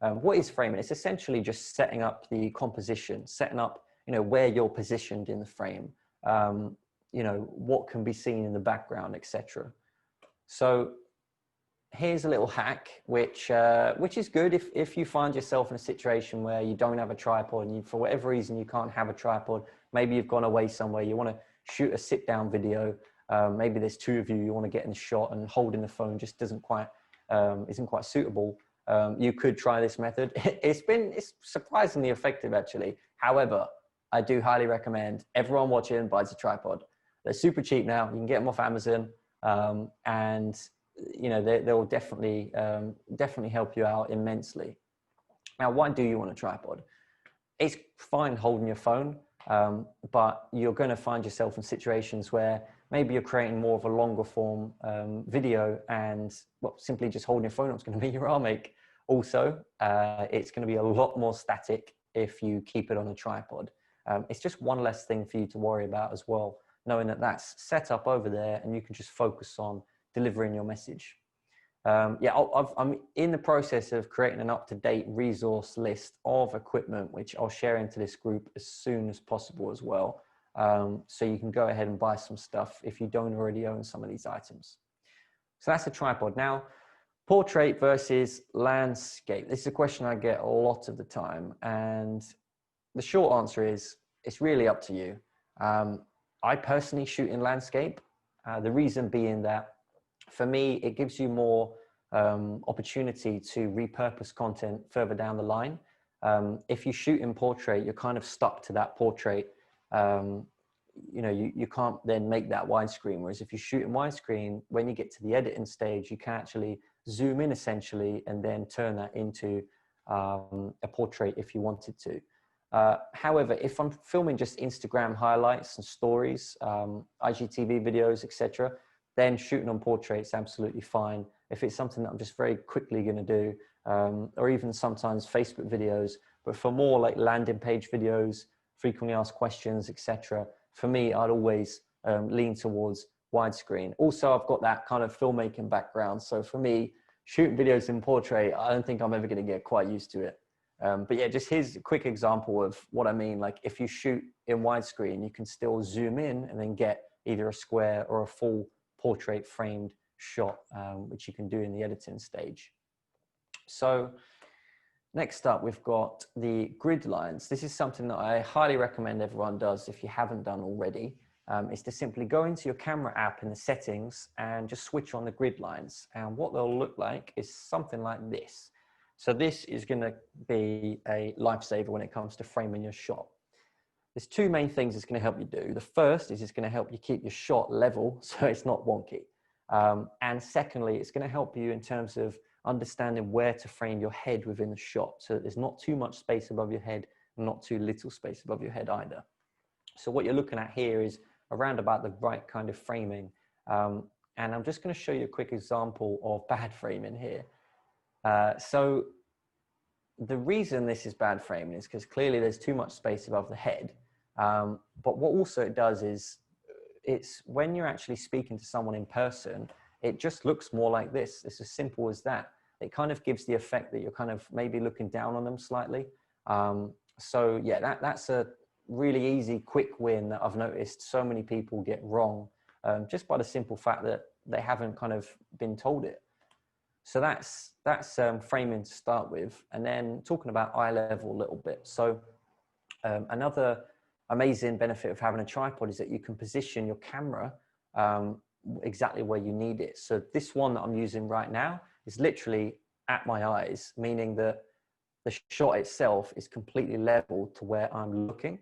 What is framing? It's essentially just setting up the composition, setting up, where you're positioned in the frame, what can be seen in the background, etc. So here's a little hack, which is good if you find yourself in a situation where you don't have a tripod and for whatever reason you can't have a tripod. Maybe you've gone away somewhere, you want to shoot a sit down video. Maybe there's 2 of you, you want to get in the shot, and holding the phone just isn't quite suitable. You could try this method. It's surprisingly effective, actually. However, I do highly recommend everyone watching buys a tripod. They're super cheap now. You can get them off Amazon, and they will definitely help you out immensely. Now, why do you want a tripod? It's fine holding your phone, but you're going to find yourself in situations where maybe you're creating more of a longer form video, and simply just holding your phone up is going to make your arm ache. Also, it's going to be a lot more static if you keep it on a tripod. It's just one less thing for you to worry about as well, knowing that that's set up over there and you can just focus on delivering your message. I'm in the process of creating an up-to-date resource list of equipment, which I'll share into this group as soon as possible as well. So you can go ahead and buy some stuff if you don't already own some of these items. So that's a tripod. Now, portrait versus landscape. This is a question I get a lot of the time. And the short answer is, it's really up to you. I personally shoot in landscape. The reason being that for me, it gives you more opportunity to repurpose content further down the line. If you shoot in portrait, you're kind of stuck to that portrait. You can't then make that widescreen. Whereas if you shoot in widescreen, when you get to the editing stage, you can actually zoom in essentially and then turn that into a portrait if you wanted to. However, if I'm filming just Instagram highlights and stories, IGTV videos, etc., then shooting on portrait is absolutely fine. If it's something that I'm just very quickly going to do, or even sometimes Facebook videos, but for more like landing page videos, frequently asked questions, etc., for me, I'd always lean towards widescreen. Also, I've got that kind of filmmaking background. So for me, shooting videos in portrait, I don't think I'm ever going to get quite used to it. But yeah, just here's a quick example of what I mean. Like if you shoot in widescreen, you can still zoom in and then get either a square or a full portrait framed shot, which you can do in the editing stage. So next up, we've got the grid lines. This is something that I highly recommend everyone does if you haven't done already. Is to simply go into your camera app in the settings and just switch on the grid lines. And what they'll look like is something like this. So this is going to be a lifesaver when it comes to framing your shot. There's two main things it's going to help you do. The first is it's going to help you keep your shot level so it's not wonky. And secondly, it's going to help you in terms of understanding where to frame your head within the shot so that there's not too much space above your head and not too little space above your head either. So what you're looking at here is around about the right kind of framing. And I'm just going to show you a quick example of bad framing here. So the reason this is bad framing is because clearly there's too much space above the head. But what also it does is it's when you're actually speaking to someone in person, it just looks more like this. It's as simple as that. It kind of gives the effect that you're kind of maybe looking down on them slightly. So yeah, that's a really easy, quick win that I've noticed so many people get wrong just by the simple fact that they haven't kind of been told it. So that's framing to start with. And then talking about eye level a little bit. So another amazing benefit of having a tripod is that you can position your camera exactly where you need it. So this one that I'm using right now is literally at my eyes, meaning that the shot itself is completely level to where I'm looking.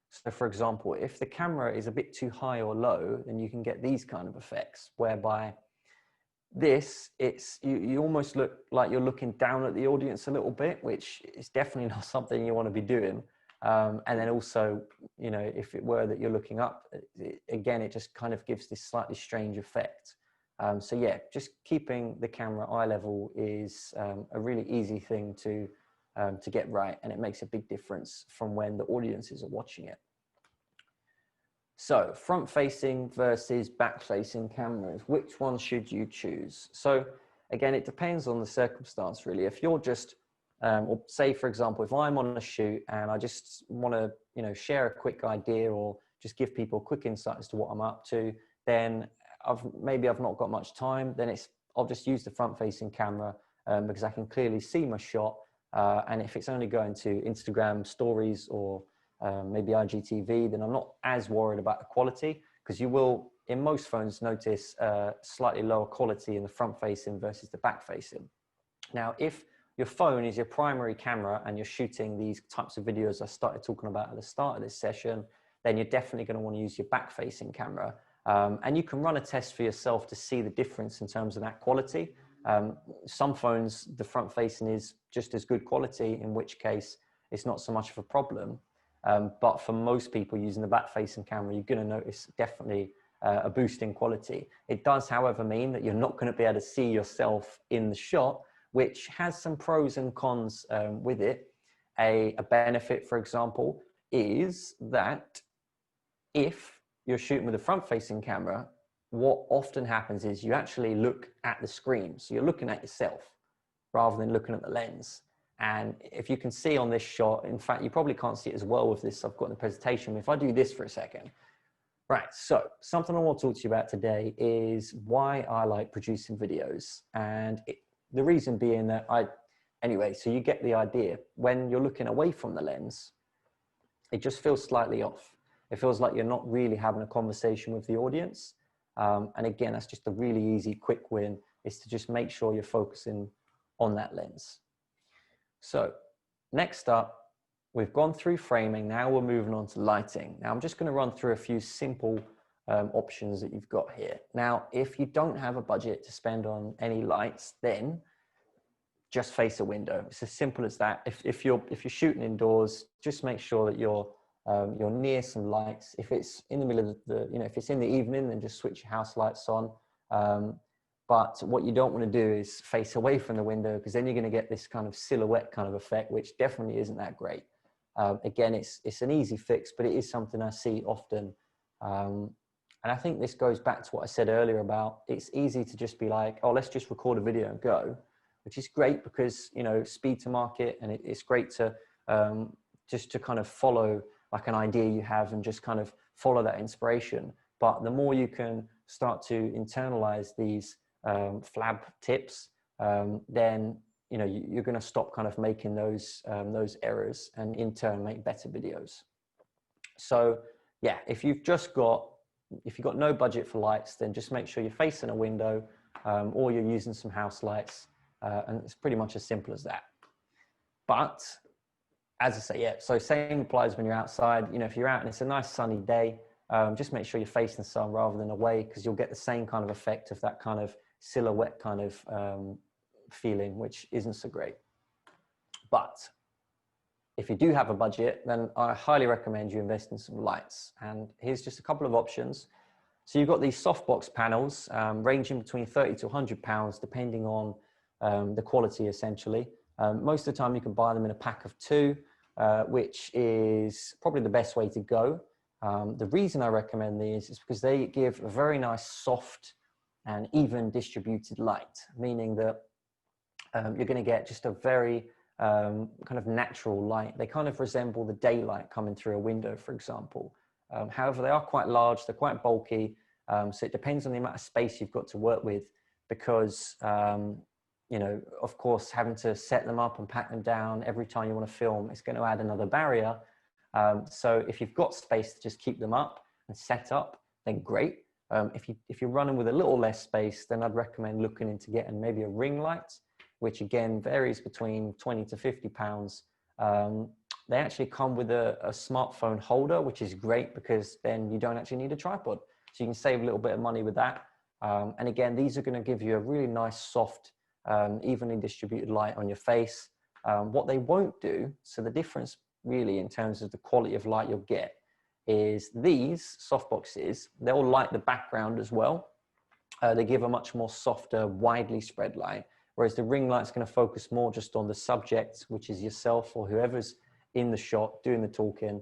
So for example, if the camera is a bit too high or low, then you can get these kind of effects whereby you almost look like you're looking down at the audience a little bit, which is definitely not something you want to be doing. And then also, you know, if it were that you're looking up, again, it just kind of gives this slightly strange effect. So yeah, just keeping the camera eye level is a really easy thing to get right, and it makes a big difference from when the audiences are watching it. So front-facing versus back-facing cameras, which one should you choose? So again, it depends on the circumstance, really. If you're just, or say, for example, if I'm on a shoot and I just want to, you know, share a quick idea or just give people quick insight as to what I'm up to, then maybe I've not got much time, then I'll just use the front-facing camera because I can clearly see my shot. And if it's only going to Instagram stories or maybe IGTV, then I'm not as worried about the quality, because you will, in most phones, notice slightly lower quality in the front facing versus the back facing. Now, if your phone is your primary camera and you're shooting these types of videos I started talking about at the start of this session, then you're definitely going to want to use your back facing camera. And you can run a test for yourself to see the difference in terms of that quality. Some phones, the front facing is just as good quality, in which case it's not so much of a problem. But for most people using the back-facing camera, you're going to notice definitely a boost in quality. It does, however, mean that you're not going to be able to see yourself in the shot, which has some pros and cons with it. A benefit, for example, is that if you're shooting with a front-facing camera, what often happens is you actually look at the screen. So you're looking at yourself rather than looking at the lens. And if you can see on this shot, in fact, you probably can't see it as well with this I've got in the presentation. If I do this for a second, right, so something I want to talk to you about today is why I like producing videos. And the reason being that anyway, so you get the idea. When you're looking away from the lens, it just feels slightly off. It feels like you're not really having a conversation with the audience. And again, that's just a really easy, quick win, is to just make sure you're focusing on that lens. So next up, we've gone through framing. Now we're moving on to lighting. Now I'm just going to run through a few simple options that you've got here. Now, if you don't have a budget to spend on any lights, then just face a window. It's as simple as that. If you're shooting indoors, just make sure that you're near some lights. If it's in the middle of if it's in the evening, then just switch your house lights on. But what you don't want to do is face away from the window, because then you're going to get this kind of silhouette kind of effect, which definitely isn't that great. Again, it's an easy fix, but it is something I see often. And I think this goes back to what I said earlier about it's easy to just be like, oh, let's just record a video and go, which is great because, you know, speed to market, and it's great to just to kind of follow like an idea you have and just kind of follow that inspiration. But the more you can start to internalize these flab tips, then you know you're going to stop kind of making those errors, and in turn make better videos. So yeah, if you've got no budget for lights, then just make sure you're facing a window, or you're using some house lights, and it's pretty much as simple as that. But as I say, yeah, so same applies when you're outside. You know, if you're out and it's a nice sunny day, just make sure you're facing the sun rather than away, because you'll get the same kind of effect of that kind of silhouette kind of feeling, which isn't so great. But if you do have a budget, then I highly recommend you invest in some lights. And here's just a couple of options. So you've got these softbox panels ranging between 30 to 100 pounds, depending on the quality essentially. Most of the time you can buy them in a pack of 2, which is probably the best way to go. The reason I recommend these is because they give a very nice soft and even distributed light, meaning that you're going to get just a very kind of natural light. They kind of resemble the daylight coming through a window, for example. However, they are quite large, they're quite bulky, so it depends on the amount of space you've got to work with, because you know, of course, having to set them up and pack them down every time you want to film, it's going to add another barrier. So if you've got space to just keep them up and set up, then great. If you're running with a little less space, then I'd recommend looking into getting maybe a ring light, which again varies between 20 to 50 pounds. They actually come with a smartphone holder, which is great because then you don't actually need a tripod. So you can save a little bit of money with that. And again, these are going to give you a really nice, soft, evenly distributed light on your face. What they won't do, so the difference really in terms of the quality of light you'll get, is these softboxes, they'll light the background as well. They give a much more softer, widely spread light, whereas the ring light's going to focus more just on the subject, which is yourself or whoever's in the shot doing the talking,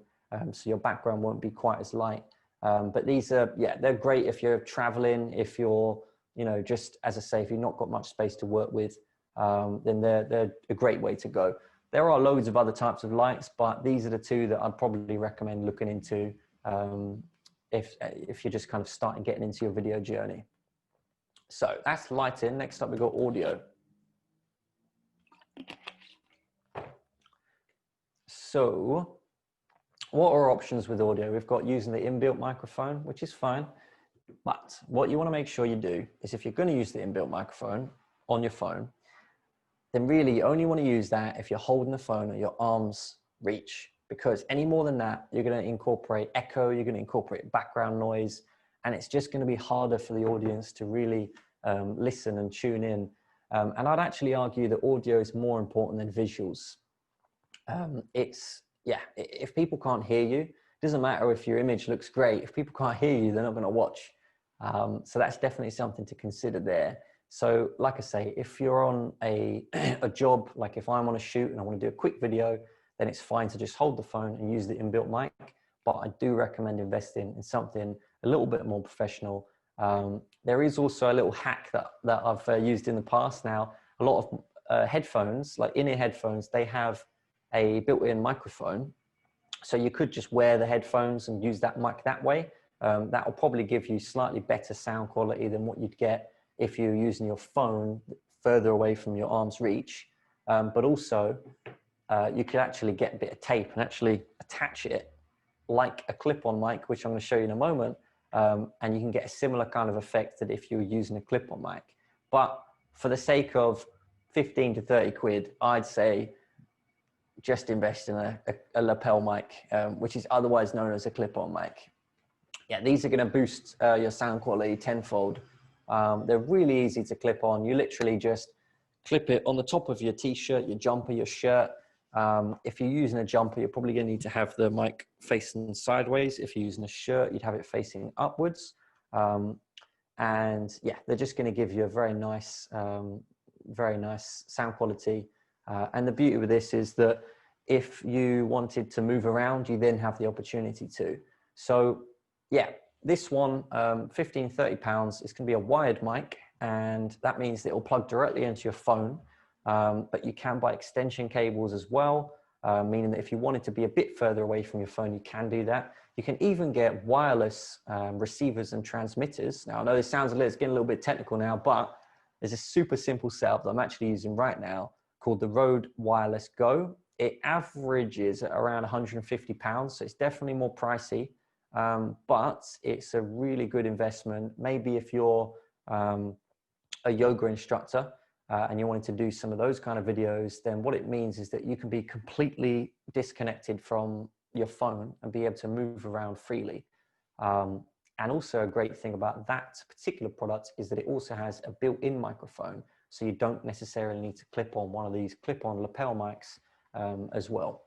so your background won't be quite as light. But these are, yeah, they're great if you're traveling, if you're, you know, just as I say, if you've not got much space to work with, then they're a great way to go. There are loads of other types of lights, but these are the 2 that I'd probably recommend looking into if you're just kind of getting into your video journey. So that's lighting. Next up, we've got audio. So what are options with audio? We've got using the inbuilt microphone, which is fine. But what you want to make sure you do is, if you're going to use the inbuilt microphone on your phone, then really you only want to use that if you're holding the phone at your arm's reach, because any more than that, you're going to incorporate echo, you're going to incorporate background noise, and it's just going to be harder for the audience to really listen and tune in. And I'd actually argue that audio is more important than visuals. If people can't hear you, it doesn't matter if your image looks great. If people can't hear you, they're not going to watch. So that's definitely something to consider there. So like I say, if you're on a job, like if I'm on a shoot and I want to do a quick video, then it's fine to just hold the phone and use the inbuilt mic. But I do recommend investing in something a little bit more professional. There is also a little hack that I've used in the past. Now, a lot of headphones, like in-ear headphones, they have a built-in microphone. So you could just wear the headphones and use that mic that way. That will probably give you slightly better sound quality than what you'd get if you're using your phone further away from your arm's reach. But also, you could actually get a bit of tape and actually attach it like a clip-on mic, which I'm going to show you in a moment. And you can get a similar kind of effect that if you were using a clip-on mic. But for the sake of 15 to 30 quid, I'd say just invest in a lapel mic, which is otherwise known as a clip-on mic. Yeah, these are going to boost your sound quality tenfold. They're really easy to clip on. You literally just clip it on the top of your t-shirt, your jumper, your shirt. If you're using a jumper, you're probably going to need to have the mic facing sideways. If you're using a shirt, you'd have it facing upwards. And yeah, they're just going to give you a very nice sound quality. And the beauty with this is that if you wanted to move around, you then have the opportunity to. So yeah, this one, 15, 30 pounds, it's going to be a wired mic, and that means that it will plug directly into your phone. But you can buy extension cables as well, meaning that if you wanted to be a bit further away from your phone, you can do that. You can even get wireless receivers and transmitters. Now, I know this sounds it's getting a little bit technical now, but there's a super simple setup that I'm actually using right now called the Rode Wireless Go. It averages at around 150 pounds, so it's definitely more pricey, but it's a really good investment. Maybe if you're a yoga instructor, and you wanted to do some of those kind of videos, then what it means is that you can be completely disconnected from your phone and be able to move around freely. And also a great thing about that particular product is that it also has a built-in microphone, so you don't necessarily need to clip on one of these clip-on lapel mics as well.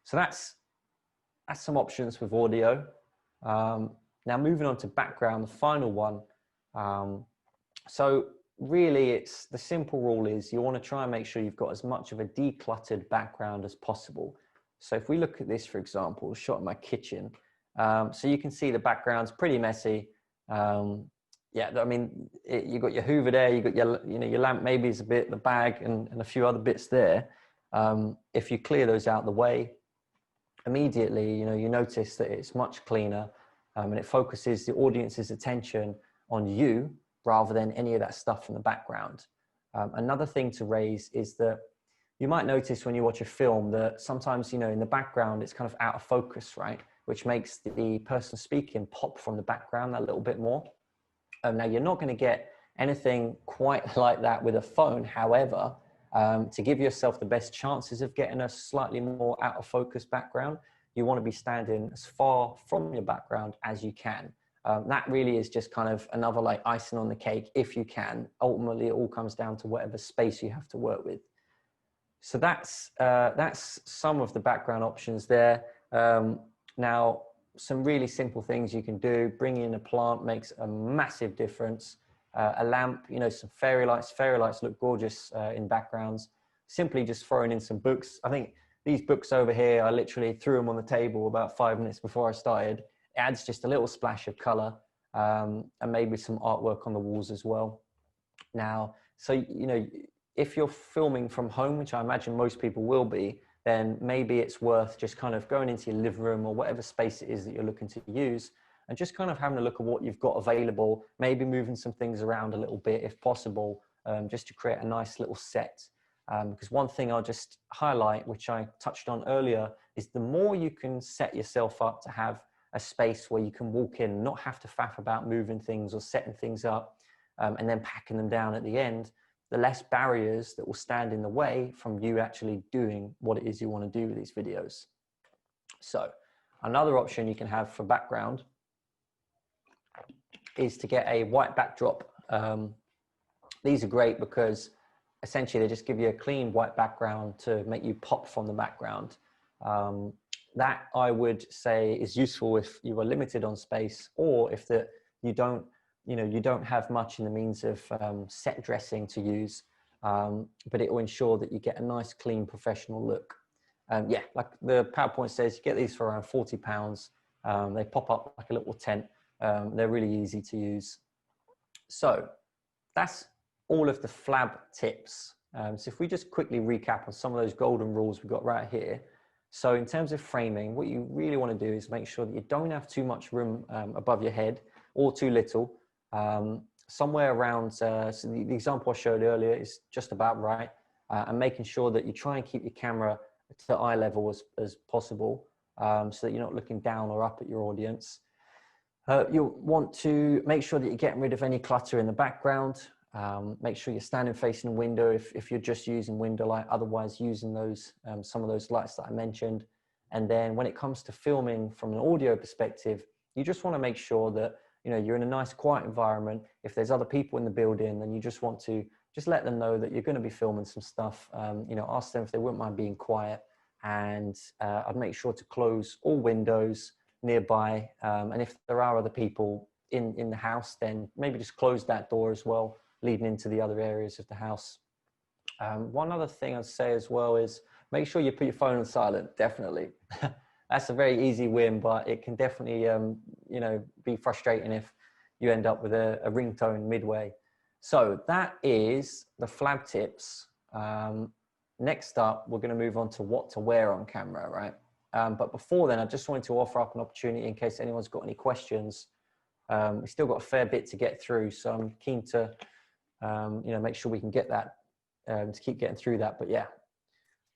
So that's some options with audio. Now moving on to background, the final one. So really, it's the simple rule is you want to try and make sure you've got as much of a decluttered background as possible. So if we look at this, for example, shot in my kitchen, so you can see the background's pretty messy. Yeah, I mean, you got your Hoover there, you got your, your lamp maybe is a bit, the bag and a few other bits there. If you clear those out of the way, immediately, you notice that it's much cleaner, and it focuses the audience's attention on you rather than any of that stuff in the background. Another thing to raise is that you might notice when you watch a film that sometimes, in the background, it's kind of out of focus, right? Which makes the person speaking pop from the background a little bit more. Now, you're not going to get anything quite like that with a phone. However, to give yourself the best chances of getting a slightly more out of focus background, you want to be standing as far from your background as you can. That really is just kind of another like icing on the cake if you can. Ultimately, it all comes down to whatever space you have to work with. So that's some of the background options there. Now, some really simple things you can do. Bringing in a plant makes a massive difference. A lamp, some fairy lights. Fairy lights look gorgeous in backgrounds. Simply just throwing in some books. I think these books over here, I literally threw them on the table about 5 minutes before I started. It adds just a little splash of color, and maybe some artwork on the walls as well. Now, so, if you're filming from home, which I imagine most people will be, then maybe it's worth just kind of going into your living room or whatever space it is that you're looking to use and just kind of having a look at what you've got available, maybe moving some things around a little bit if possible, just to create a nice little set. Because one thing I'll just highlight, which I touched on earlier, is the more you can set yourself up to have a space where you can walk in, not have to faff about moving things or setting things up and then packing them down at the end, the less barriers that will stand in the way from you actually doing what it is you want to do with these videos. So another option you can have for background is to get a white backdrop. These are great because essentially they just give you a clean white background to make you pop from the background. That I would say is useful if you are limited on space, or if you don't have much in the means of set dressing to use, but it will ensure that you get a nice, clean, professional look. Yeah, like the PowerPoint says, you get these for around £40. They pop up like a little tent. They're really easy to use. So that's all of the flab tips. So if we just quickly recap on some of those golden rules we've got right here. So in terms of framing, what you really want to do is make sure that you don't have too much room above your head or too little. Somewhere around, so the example I showed earlier is just about right, and making sure that you try and keep your camera to eye level as possible, so that you're not looking down or up at your audience. You'll want to make sure that you're getting rid of any clutter in the background. Make sure you're standing facing a window if you're just using window light, otherwise using those some of those lights that I mentioned. And then when it comes to filming from an audio perspective, you just want to make sure that you're in a nice quiet environment. If there's other people in the building, then you just want to let them know that you're going to be filming some stuff. Ask them if they wouldn't mind being quiet, and I'd make sure to close all windows nearby. And if there are other people in the house, then maybe just close that door as well, leading into the other areas of the house. One other thing I'd say as well is make sure you put your phone on silent, definitely. That's a very easy win, but it can definitely, be frustrating if you end up with a ringtone midway. So that is the flab tips. Next up, we're going to move on to what to wear on camera, right? But before then, I just wanted to offer up an opportunity in case anyone's got any questions. We've still got a fair bit to get through, so I'm keen to, make sure we can get that, to keep getting through that. But yeah,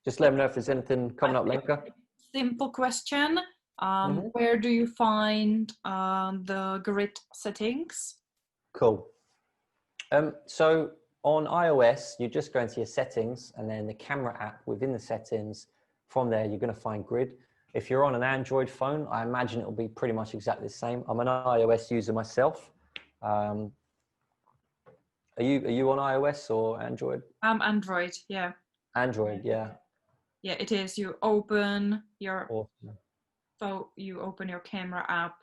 just let me know if there's anything coming up, Lenka. Simple question. Where do you find the grid settings? Cool. So on iOS, you just go into your settings and then the camera app within the settings. From there, you're going to find grid. If you're on an Android phone, I imagine it'll be pretty much exactly the same. I'm an iOS user myself. Are you on iOS or Android? Android, yeah. Android, yeah. Yeah, it is. You open your Awesome. you open your camera app,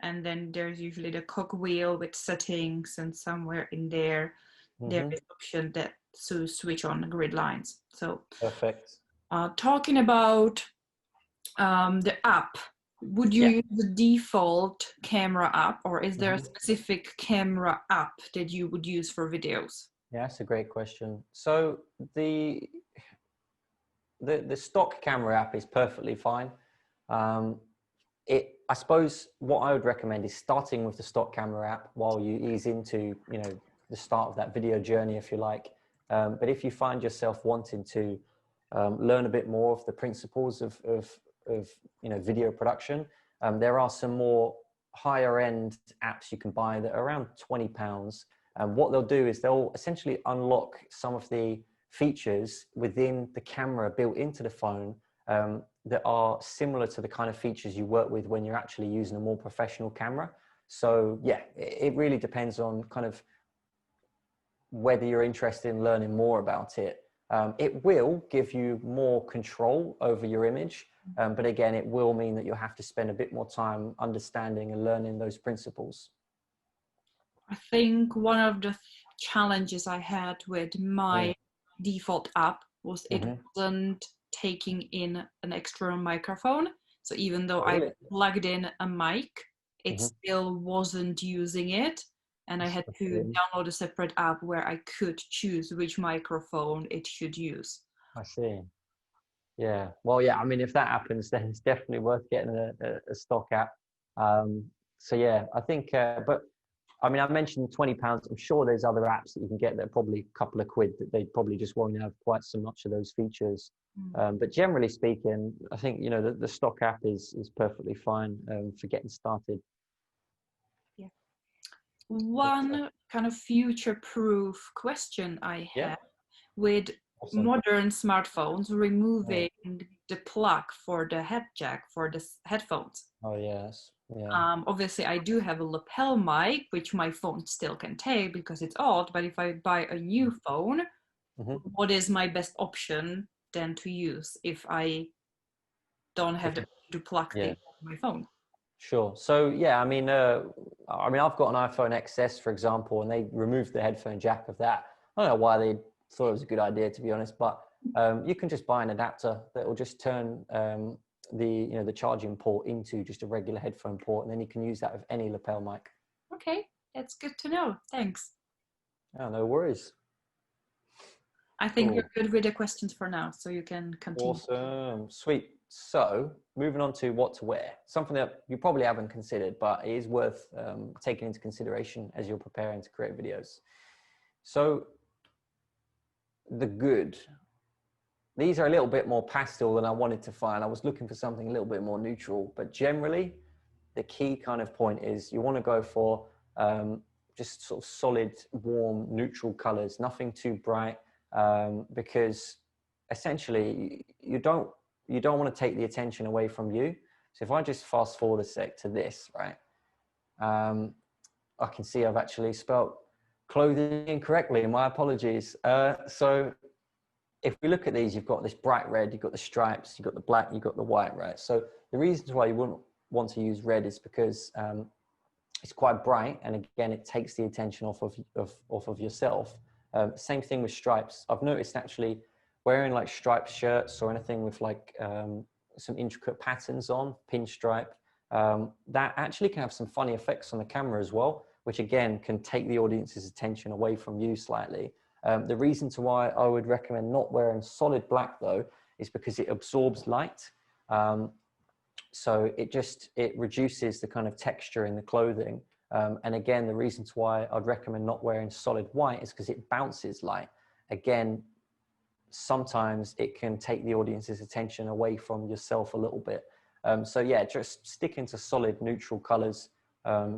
and then there's usually the cogwheel with settings, and somewhere in there there is an option that to switch on grid lines. So Perfect. talking about the app, would you use the default camera app, or is there a specific camera app that you would use for videos? Yeah, that's a great question. So the stock camera app is perfectly fine. I suppose what I would recommend is starting with the stock camera app while you ease into, you know, the start of that video journey, if you like. But if you find yourself wanting to learn a bit more of the principles of you know, video production, there are some more higher end apps you can buy that are around £20. And what they'll do is they'll essentially unlock some of the features within the camera built into the phone that are similar to the kind of features you work with when you're actually using a more professional camera. So yeah, it really depends on kind of whether you're interested in learning more about it. It will give you more control over your image, but again, it will mean that you'll have to spend a bit more time understanding and learning those principles. I think one of the challenges I had with my default app was it wasn't taking in an external microphone. So even though I plugged in a mic, it still wasn't using it. And I had to download a separate app where I could choose which microphone it should use. I see. Yeah. Well, yeah, I mean, if that happens, then it's definitely worth getting a stock app. So yeah, I think, but I mean, I mentioned £20. I'm sure there's other apps that you can get that are probably a couple of quid that they probably just won't have quite so much of those features. But generally speaking, I think, you know, the stock app is perfectly fine for getting started. Yeah. One kind of future-proof question I have with modern smartphones removing the plug for the head jack for the headphones. Oh yes. Yeah. Obviously I do have a lapel mic, which my phone still can take because it's old, but if I buy a new phone, what is my best option then to use if I don't have to plug things in my phone? Sure. So yeah, I mean, I've got an iPhone XS, for example, and they removed the headphone jack of that. I don't know why they thought it was a good idea, to be honest, but you can just buy an adapter that will just turn the charging port into just a regular headphone port, and then you can use that with any lapel mic. Okay, that's good to know. Thanks. Oh, no worries. I think you're good with the questions for now, so you can continue. Awesome. Sweet. So moving on to what to wear, something that you probably haven't considered, but it is worth taking into consideration as you're preparing to create videos. So these are a little bit more pastel than I wanted to find. I was looking for something a little bit more neutral, but generally the key kind of point is you want to go for just sort of solid, warm, neutral colors, nothing too bright, because essentially you don't want to take the attention away from you. So if I just fast forward a sec to this, right? I can see I've actually spelt clothing incorrectly. My apologies. So if we look at these, you've got this bright red, you've got the stripes, you've got the black, you've got the white, right? So the reasons why you wouldn't want to use red is because it's quite bright, and again, it takes the attention off of yourself. Same thing with stripes. I've noticed actually wearing like striped shirts or anything with like some intricate patterns on, pinstripe, that actually can have some funny effects on the camera as well, which again can take the audience's attention away from you slightly. The reason to why I would recommend not wearing solid black though is because it absorbs light. So it reduces the kind of texture in the clothing. And again, the reasons why I'd recommend not wearing solid white is because it bounces light. Again, sometimes it can take the audience's attention away from yourself a little bit. So yeah, just sticking to solid neutral colors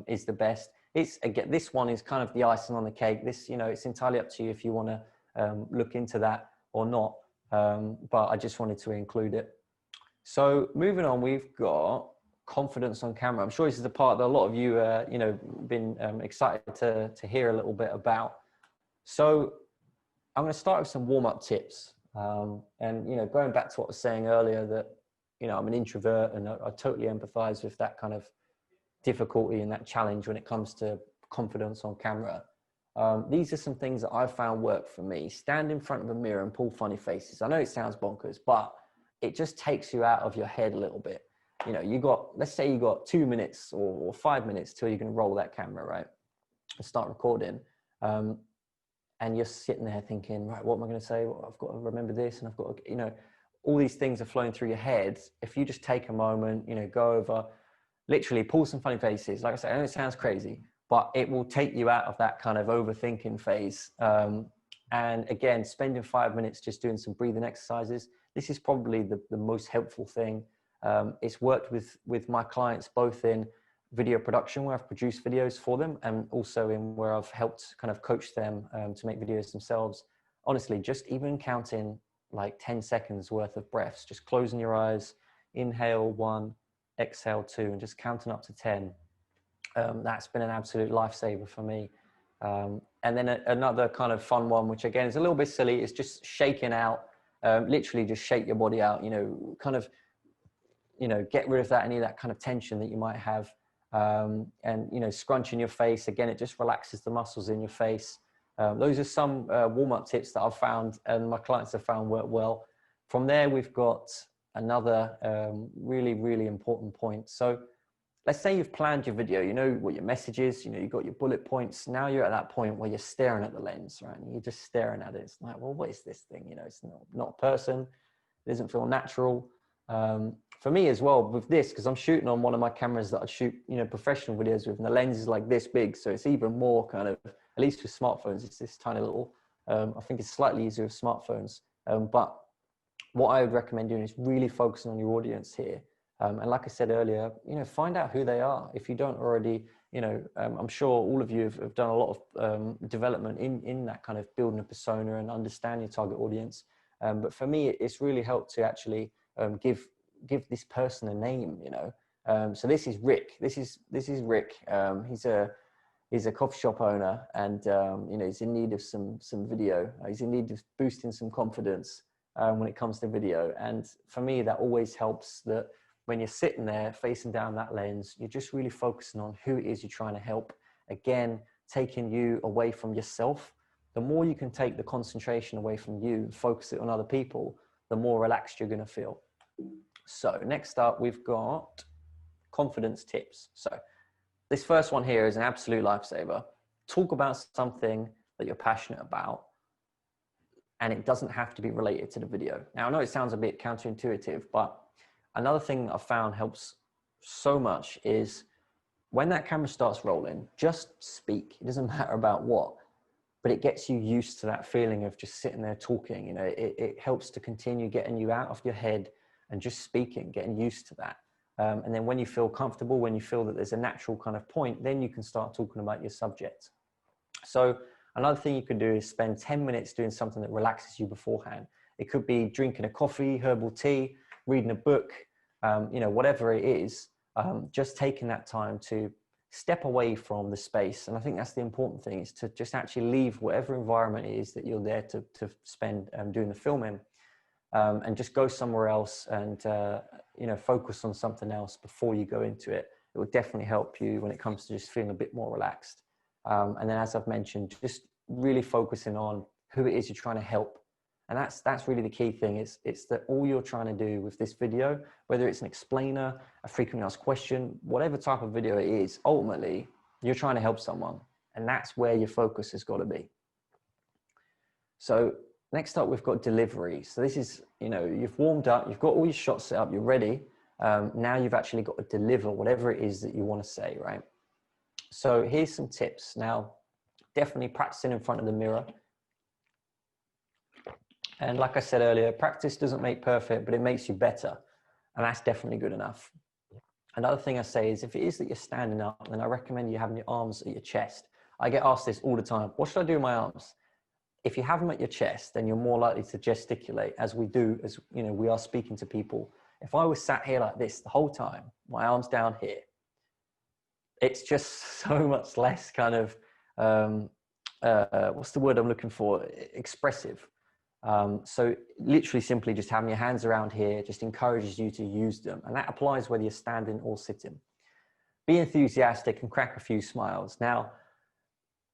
is the best. It's, again, this one is kind of the icing on the cake. This, you know, it's entirely up to you if you want to look into that or not. But I just wanted to include it. So moving on, we've got confidence on camera. I'm sure this is the part that a lot of you, you know, been excited to hear a little bit about. So I'm going to start with some warm-up tips. And, you know, going back to what I was saying earlier, that, you know, I'm an introvert, and I totally empathize with that kind of difficulty and that challenge when it comes to confidence on camera. These are some things that I've found work for me. Stand in front of a mirror and pull funny faces. I know it sounds bonkers, but it just takes you out of your head a little bit. You know, let's say you got 2 minutes or 5 minutes till you can roll that camera, right? And start recording. And you're sitting there thinking, right, what am I going to say? Well, I've got to remember this, and I've got to, you know, all these things are flowing through your head. If you just take a moment, you know, go over, literally pull some funny faces. Like I said, I know it sounds crazy, but it will take you out of that kind of overthinking phase. And again, spending 5 minutes just doing some breathing exercises. This is probably the most helpful thing. It's worked with my clients, both in video production, where I've produced videos for them, and also in where I've helped kind of coach them to make videos themselves. Honestly, just even counting like 10 seconds worth of breaths, just closing your eyes, inhale 1, exhale 2, and just counting up to 10. That's been an absolute lifesaver for me. And then another kind of fun one, which again is a little bit silly, is just shaking out. Literally just shake your body out, you know, kind of, you know, get rid of that, any of that kind of tension that you might have. And, you know, scrunching your face, again, it just relaxes the muscles in your face. Those are some warm-up tips that I've found and my clients have found work well. From there, we've got another really, really important point. So let's say you've planned your video, you know what your message is, you know, you've got your bullet points. Now you're at that point where you're staring at the lens, right? And you're just staring at it. It's like, well, what is this thing? You know, it's not a person. It doesn't feel natural. For me as well with this, because I'm shooting on one of my cameras that I shoot, you know, professional videos with, and the lens is like this big. So it's even more kind of, at least with smartphones, it's this tiny little, I think it's slightly easier with smartphones. But what I would recommend doing is really focusing on your audience here. And like I said earlier, you know, find out who they are. If you don't already, you know, I'm sure all of you have done a lot of development in that kind of building a persona and understand your target audience. But for me, it's really helped to actually give this person a name, you know. So this is Rick. This is Rick. He's a coffee shop owner, and you know, he's in need of some video. He's in need of boosting some confidence when it comes to video. And for me, that always helps, that when you're sitting there facing down that lens, you're just really focusing on who it is you're trying to help. Again, taking you away from yourself. The more you can take the concentration away from you and focus it on other people, the more relaxed you're going to feel. So next up, we've got confidence tips. So this first one here is an absolute lifesaver. Talk about something that you're passionate about, and it doesn't have to be related to the video. Now, I know it sounds a bit counterintuitive, but another thing that I found helps so much is when that camera starts rolling, just speak. It doesn't matter about what, but it gets you used to that feeling of just sitting there talking. You know, it helps to continue getting you out of your head and just speaking, getting used to that. And then when you feel comfortable, when you feel that there's a natural kind of point, then you can start talking about your subject. So another thing you could do is spend 10 minutes doing something that relaxes you beforehand. It could be drinking a coffee, herbal tea, reading a book, you know, whatever it is, just taking that time to step away from the space. And I think that's the important thing, is to just actually leave whatever environment it is that you're there to spend doing the filming, and just go somewhere else and, you know, focus on something else before you go into it. It will definitely help you when it comes to just feeling a bit more relaxed. And then, as I've mentioned, just really focusing on who it is you're trying to help. And that's really the key thing. It's that all you're trying to do with this video, whether it's an explainer, a frequently asked question, whatever type of video it is, ultimately, you're trying to help someone. And that's where your focus has got to be. So next up, we've got delivery. So this is, you know, you've warmed up, you've got all your shots set up, you're ready. Now you've actually got to deliver whatever it is that you want to say, right? So here's some tips. Now, definitely practicing in front of the mirror. And like I said earlier, practice doesn't make perfect, but it makes you better. And that's definitely good enough. Another thing I say is if it is that you're standing up, then I recommend you having your arms at your chest. I get asked this all the time. What should I do with my arms? If you have them at your chest, then you're more likely to gesticulate as we do, as you know, we are speaking to people. If I was sat here like this the whole time, my arms down here, it's just so much less kind of, what's the word I'm looking for? Expressive. So literally simply just having your hands around here just encourages you to use them. And that applies whether you're standing or sitting. Be enthusiastic and crack a few smiles. Now,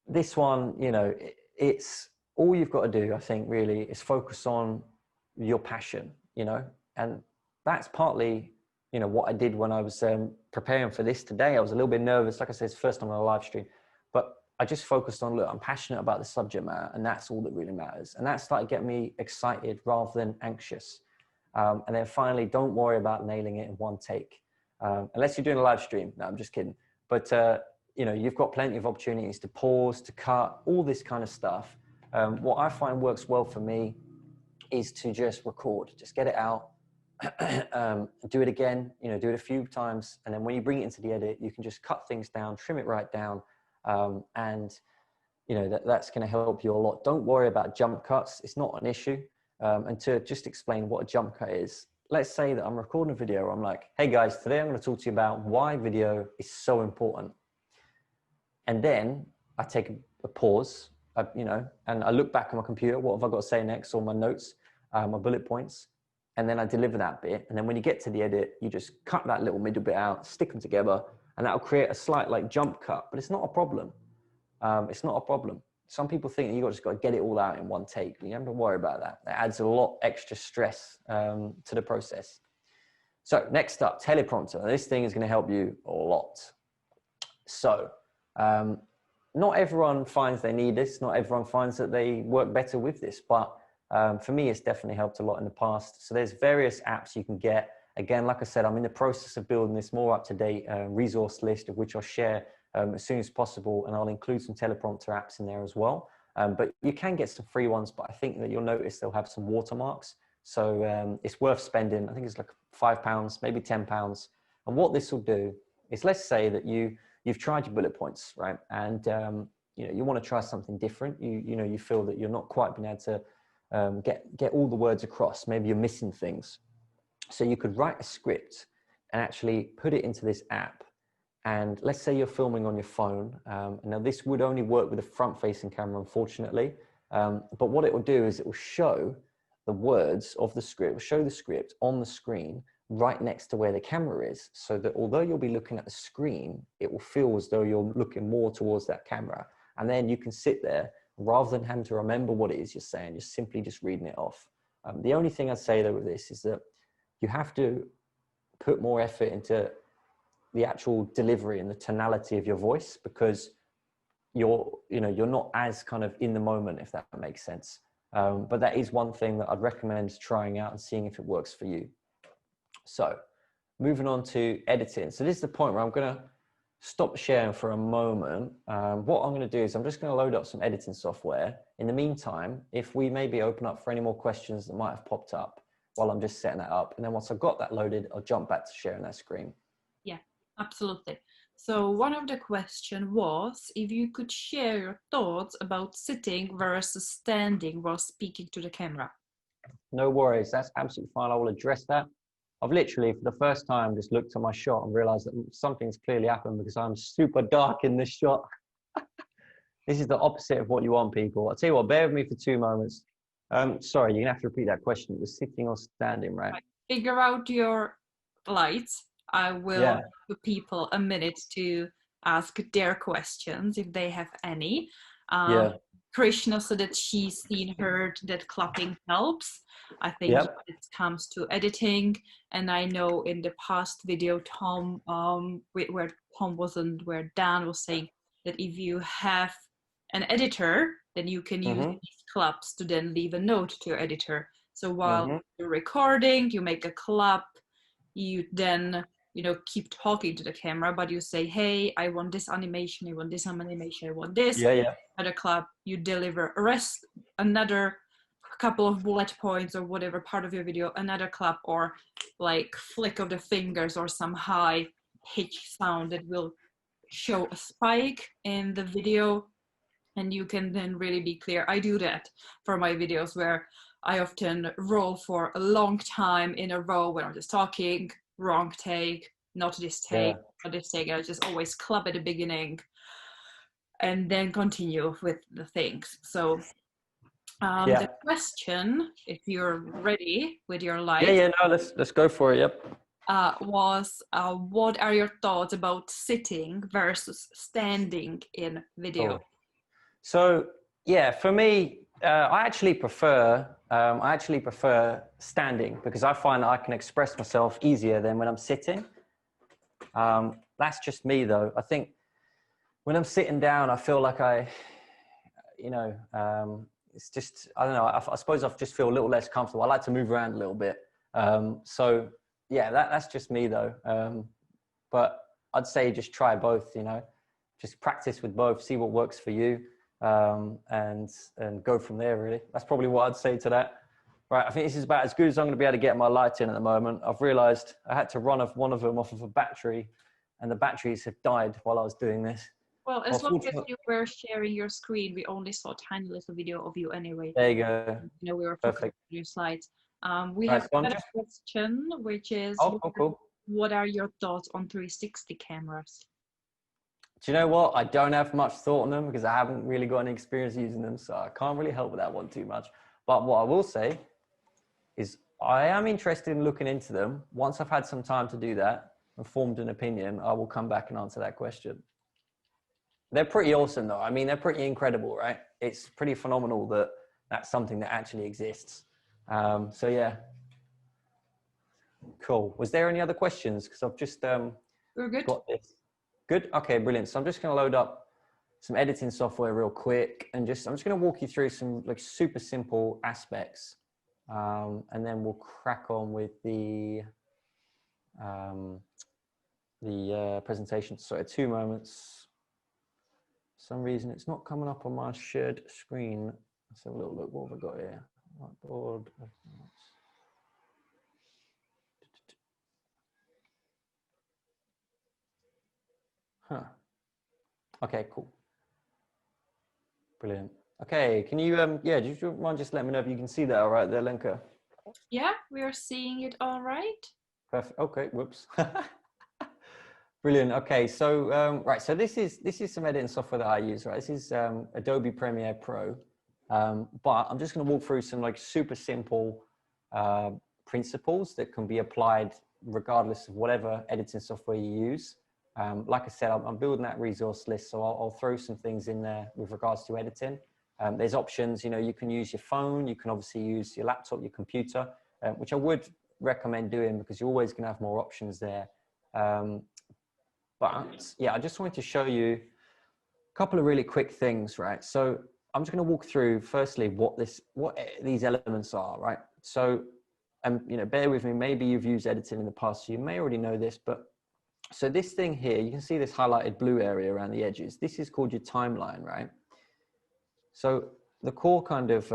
this one, you know, it's all you've got to do, I think, really, is focus on your passion, you know, and that's partly, you know, what I did when I was preparing for this today. I was a little bit nervous. Like I said, it's the first time on a live stream, but I just focused on, look, I'm passionate about the subject matter, and that's all that really matters. And that started getting me excited rather than anxious. And then finally, don't worry about nailing it in one take. Unless you're doing a live stream. No, I'm just kidding. But, you know, you've got plenty of opportunities to pause, to cut, all this kind of stuff. What I find works well for me is to just record, just get it out, do it again, you know, do it a few times. And then when you bring it into the edit, you can just cut things down, trim it right down. And, you know, that's going to help you a lot. Don't worry about jump cuts. It's not an issue. And to just explain what a jump cut is, let's say that I'm recording a video. I'm like, hey guys, today I'm going to talk to you about why video is so important. And then I take a pause, you know, and I look back on my computer. What have I got to say next? Or my notes, my bullet points. And then I deliver that bit. And then when you get to the edit, you just cut that little middle bit out, stick them together, and that'll create a slight like jump cut, but it's not a problem. It's not a problem. Some people think that just got to get it all out in one take. You don't have to worry about that. That adds a lot extra stress to the process. So next up, teleprompter. This thing is going to help you a lot. So not everyone finds they need this. Not everyone finds that they work better with this, but for me, it's definitely helped a lot in the past. So there's various apps you can get. Again, like I said, I'm in the process of building this more up-to-date resource list, of which I'll share as soon as possible, and I'll include some teleprompter apps in there as well. But you can get some free ones, but I think that you'll notice they'll have some watermarks. So it's worth spending. I think it's like £5, maybe £10. And what this will do is, let's say that you've tried your bullet points, right? And you know, you want to try something different. You know, you feel that you're not quite being able to get all the words across. Maybe you're missing things. So you could write a script and actually put it into this app. And let's say you're filming on your phone. Now this would only work with a front-facing camera, unfortunately. But what it will do is it will show the words of the script, will show the script on the screen right next to where the camera is, so that although you'll be looking at the screen, it will feel as though you're looking more towards that camera. And then you can sit there, rather than having to remember what it is you're saying, you're simply just reading it off. The only thing I'd say though with this is that you have to put more effort into the actual delivery and the tonality of your voice, because you're not as kind of in the moment, if that makes sense. But that is one thing that I'd recommend trying out and seeing if it works for you. So moving on to editing. So this is the point where I'm going to stop sharing for a moment. What I'm going to do is I'm just going to load up some editing software. In the meantime, if we maybe open up for any more questions that might have popped up while I'm just setting that up. And then once I've got that loaded, I'll jump back to sharing that screen. Yeah, absolutely. So one of the questions was if you could share your thoughts about sitting versus standing while speaking to the camera. No worries, that's absolutely fine. I will address that. I've literally, for the first time, just looked at my shot and realized that something's clearly happened because I'm super dark in this shot. This is the opposite of what you want, people. I'll tell you what, bear with me for 2 moments. Sorry, you're gonna have to repeat that question. It was sitting or standing, right? Figure out your lights. I will give people a minute to ask their questions if they have any. Krishna said that she's heard that clapping helps. I think it comes to editing, and I know in the past video Tom, where Dan was saying that if you have an editor, then you can use these claps to then leave a note to your editor. So while you're recording, you make a clap, you then keep talking to the camera, but you say, hey, I want this animation, I want this animation, I want this. Another clap, you deliver another couple of bullet points or whatever part of your video, another clap, or like flick of the fingers or some high pitch sound that will show a spike in the video, and you can then really be clear. I do that for my videos where I often roll for a long time in a row when I'm just talking, wrong take, not this take, not this take. I just always club at the beginning and then continue with the things. So the question, if you're ready with your light, no, let's go for it. Yep. Was what are your thoughts about sitting versus standing in video? So yeah, for me, I actually prefer standing because I find that I can express myself easier than when I'm sitting. That's just me though. I think when I'm sitting down, I feel like it's just, I don't know, I suppose I just feel a little less comfortable. I like to move around a little bit. So yeah, that's just me though. But I'd say just try both, just practice with both, see what works for you, and go from there really. That's probably what I'd say to that. Right, I think this is about as good as I'm going to be able to get my light in at the moment. I've realized I had to run one of them off of a battery, and the batteries have died while I was doing this. Well, as long as you were sharing your screen, we only saw a tiny little video of you anyway. There you go. We were focusing on your slides. We right, have another question, which is, cool. What are your thoughts on 360 cameras? Do you know what? I don't have much thought on them because I haven't really got any experience using them, so I can't really help with that one too much. But what I will say is I am interested in looking into them. Once I've had some time to do that and formed an opinion, I will come back and answer that question. They're pretty awesome though. I mean, they're pretty incredible, right? It's pretty phenomenal that that's something that actually exists. So yeah. Cool. Was there any other questions? Because I've just We're good. got this. Good? Okay, brilliant. So I'm just going to load up some editing software real quick and I'm just going to walk you through some like super simple aspects. And then we'll crack on with the presentation. So 2 moments. For some reason it's not coming up on my shared screen. Let's have a little look. What have I got here? Whiteboard. Huh. Okay, cool. Brilliant. Okay, can you do you mind just letting me know if you can see that all right there, Lenka? Yeah, we are seeing it all right. Perfect. Okay, whoops. Brilliant. Okay, so right, so this is some editing software that I use, right? This is Adobe Premiere Pro, but I'm just going to walk through some like super simple principles that can be applied regardless of whatever editing software you use. Like I said, I'm building that resource list, so I'll throw some things in there with regards to editing. There's options, you can use your phone, you can obviously use your laptop, your computer, which I would recommend doing because you're always going to have more options there. But yeah, I just wanted to show you a couple of really quick things, right? So I'm just going to walk through firstly what these elements are, right? So, bear with me. Maybe you've used editing in the past, so you may already know this, but so this thing here, you can see this highlighted blue area around the edges. This is called your timeline, right? So the core kind of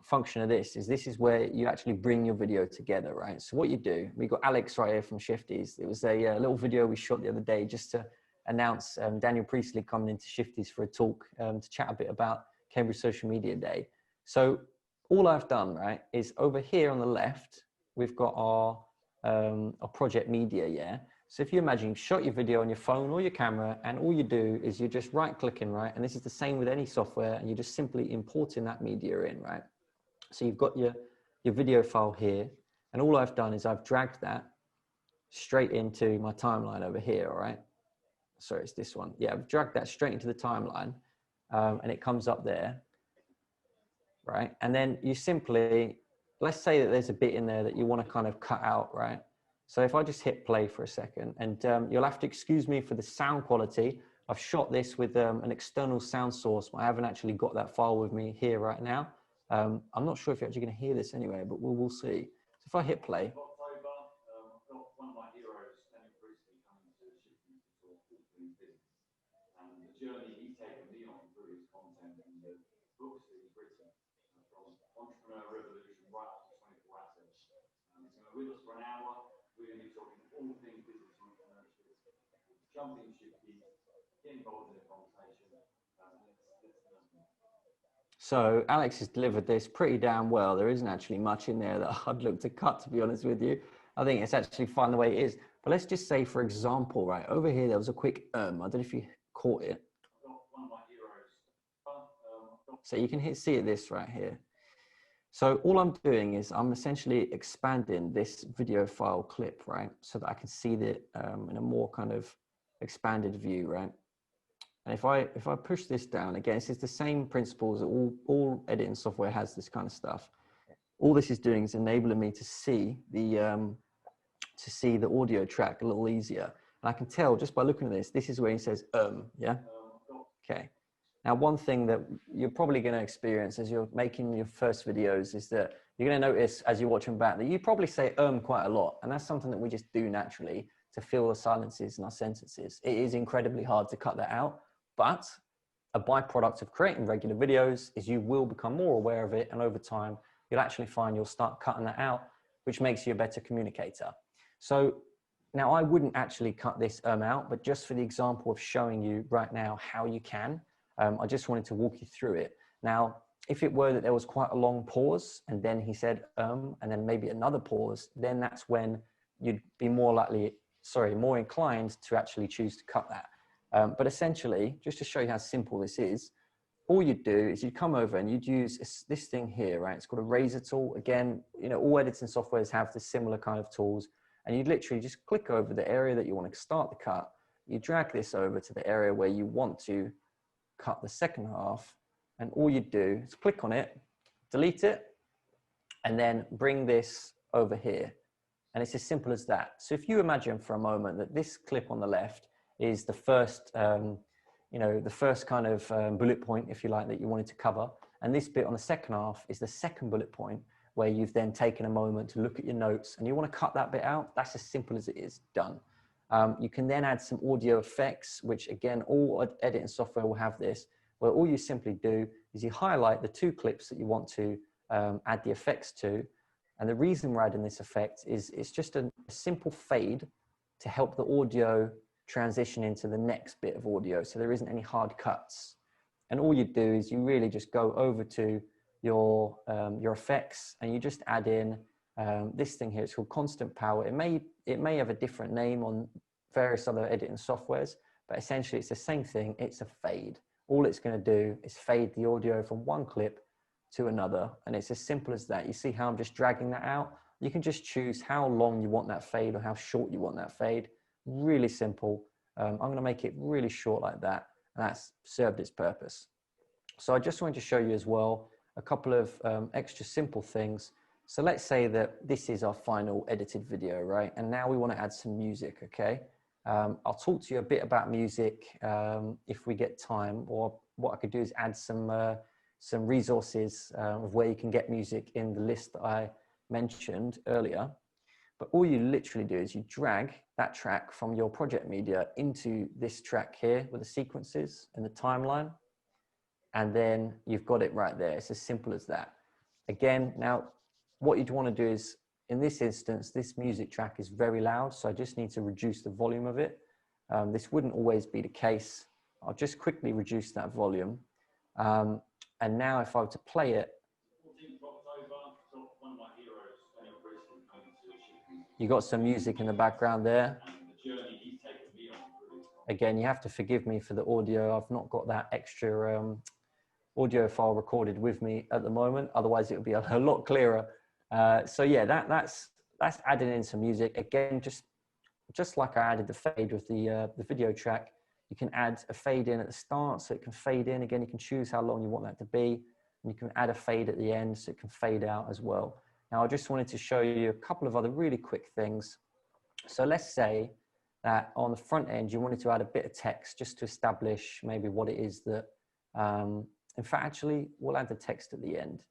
function of this is where you actually bring your video together, right? So what you do, we got Alex right here from Shifties. It was a little video we shot the other day just to announce Daniel Priestley coming into Shifties for a talk to chat a bit about Cambridge Social Media Day. So all I've done, right, is over here on the left, we've got our project media, yeah? So if you imagine you've shot your video on your phone or your camera and all you do is you're just right clicking, right? And this is the same with any software and you're just simply importing that media in, right? So you've got your video file here and all I've done is I've dragged that straight into my timeline over here, all right? Sorry, it's this one. Yeah, I've dragged that straight into the timeline and it comes up there, right? And then you simply, let's say that there's a bit in there that you want to kind of cut out, right? So if I just hit play for a second, and you'll have to excuse me for the sound quality. I've shot this with an external sound source. I haven't actually got that file with me here right now. I'm not sure if you're actually going to hear this anyway, but we'll see. So if I hit play. One of my heroes, Daniel Priestley, coming to Shifties to talk all things business. And the journey he's taken me on through his content and the books that he's written, from Entrepreneur Revolution right up to 24 Assets. He's going to be with us for an hour. We're going to be talking all things business and entrepreneurship. So Alex has delivered this pretty damn well. There isn't actually much in there that I'd look to cut, to be honest with you. I think it's actually fine the way it is. But let's just say, for example, right over here, there was a quick I don't know if you caught it. So you can see it this right here. So all I'm doing is I'm essentially expanding this video file clip, right? So that I can see it in a more kind of expanded view, right? And if I push this down, again, this is the same principles that all editing software has this kind of stuff. All this is doing is enabling me to see the audio track a little easier. And I can tell just by looking at this is where he says, yeah? Okay. Now, one thing that you're probably going to experience as you're making your first videos is that you're going to notice as you're watching back that you probably say quite a lot. And that's something that we just do naturally to fill the silences in our sentences. It is incredibly hard to cut that out, but a byproduct of creating regular videos is you will become more aware of it. And over time, you'll actually find you'll start cutting that out, which makes you a better communicator. So now I wouldn't actually cut this out, but just for the example of showing you right now how you can, I just wanted to walk you through it. Now, if it were that there was quite a long pause and then he said, and then maybe another pause, then that's when you'd be more inclined to actually choose to cut that. But essentially, just to show you how simple this is, all you'd do is you'd come over and you'd use this thing here, right? It's called a razor tool. Again, all editing softwares have the similar kind of tools. And you'd literally just click over the area that you want to start the cut. You drag this over to the area where you want to cut the second half, and all you do is click on it, delete it, and then bring this over here. And it's as simple as that. So if you imagine for a moment that this clip on the left is the first, the first kind of bullet point, if you like, that you wanted to cover, and this bit on the second half is the second bullet point where you've then taken a moment to look at your notes and you want to cut that bit out, that's as simple as it is, done. You can then add some audio effects, which again, all editing software will have this, where all you simply do is you highlight the two clips that you want to add the effects to. And the reason we're adding this effect is it's just a simple fade to help the audio transition into the next bit of audio. So there isn't any hard cuts. And all you do is you really just go over to your effects and you just add in this thing here. It's called constant power. It may have a different name on various other editing softwares, but essentially it's the same thing. It's a fade. All it's going to do is fade the audio from one clip to another, and it's as simple as that. You see how I'm just dragging that out? You can just choose how long you want that fade or how short you want that fade. Really simple. I'm going to make it really short like that, and that's served its purpose. So I just wanted to show you as well a couple of extra simple things. So let's say that this is our final edited video, right? And now we want to add some music, okay? I'll talk to you a bit about music if we get time, or what I could do is add some resources of where you can get music in the list that I mentioned earlier. But all you literally do is you drag that track from your project media into this track here with the sequences and the timeline, and then you've got it right there. It's as simple as that. Again, now what you'd want to do is, in this instance, this music track is very loud, so I just need to reduce the volume of it. This wouldn't always be the case. I'll just quickly reduce that volume. And now if I were to play it, you got some music in the background there. Again, you have to forgive me for the audio. I've not got that extra audio file recorded with me at the moment. Otherwise, it would be a lot clearer. So yeah, that's adding in some music. Again, just like I added the fade with the video track, you can add a fade in at the start so it can fade in. Again, you can choose how long you want that to be. And you can add a fade at the end so it can fade out as well. Now, I just wanted to show you a couple of other really quick things. So let's say that on the front end, you wanted to add a bit of text just to establish maybe what it is that, in fact, actually, we'll add the text at the end.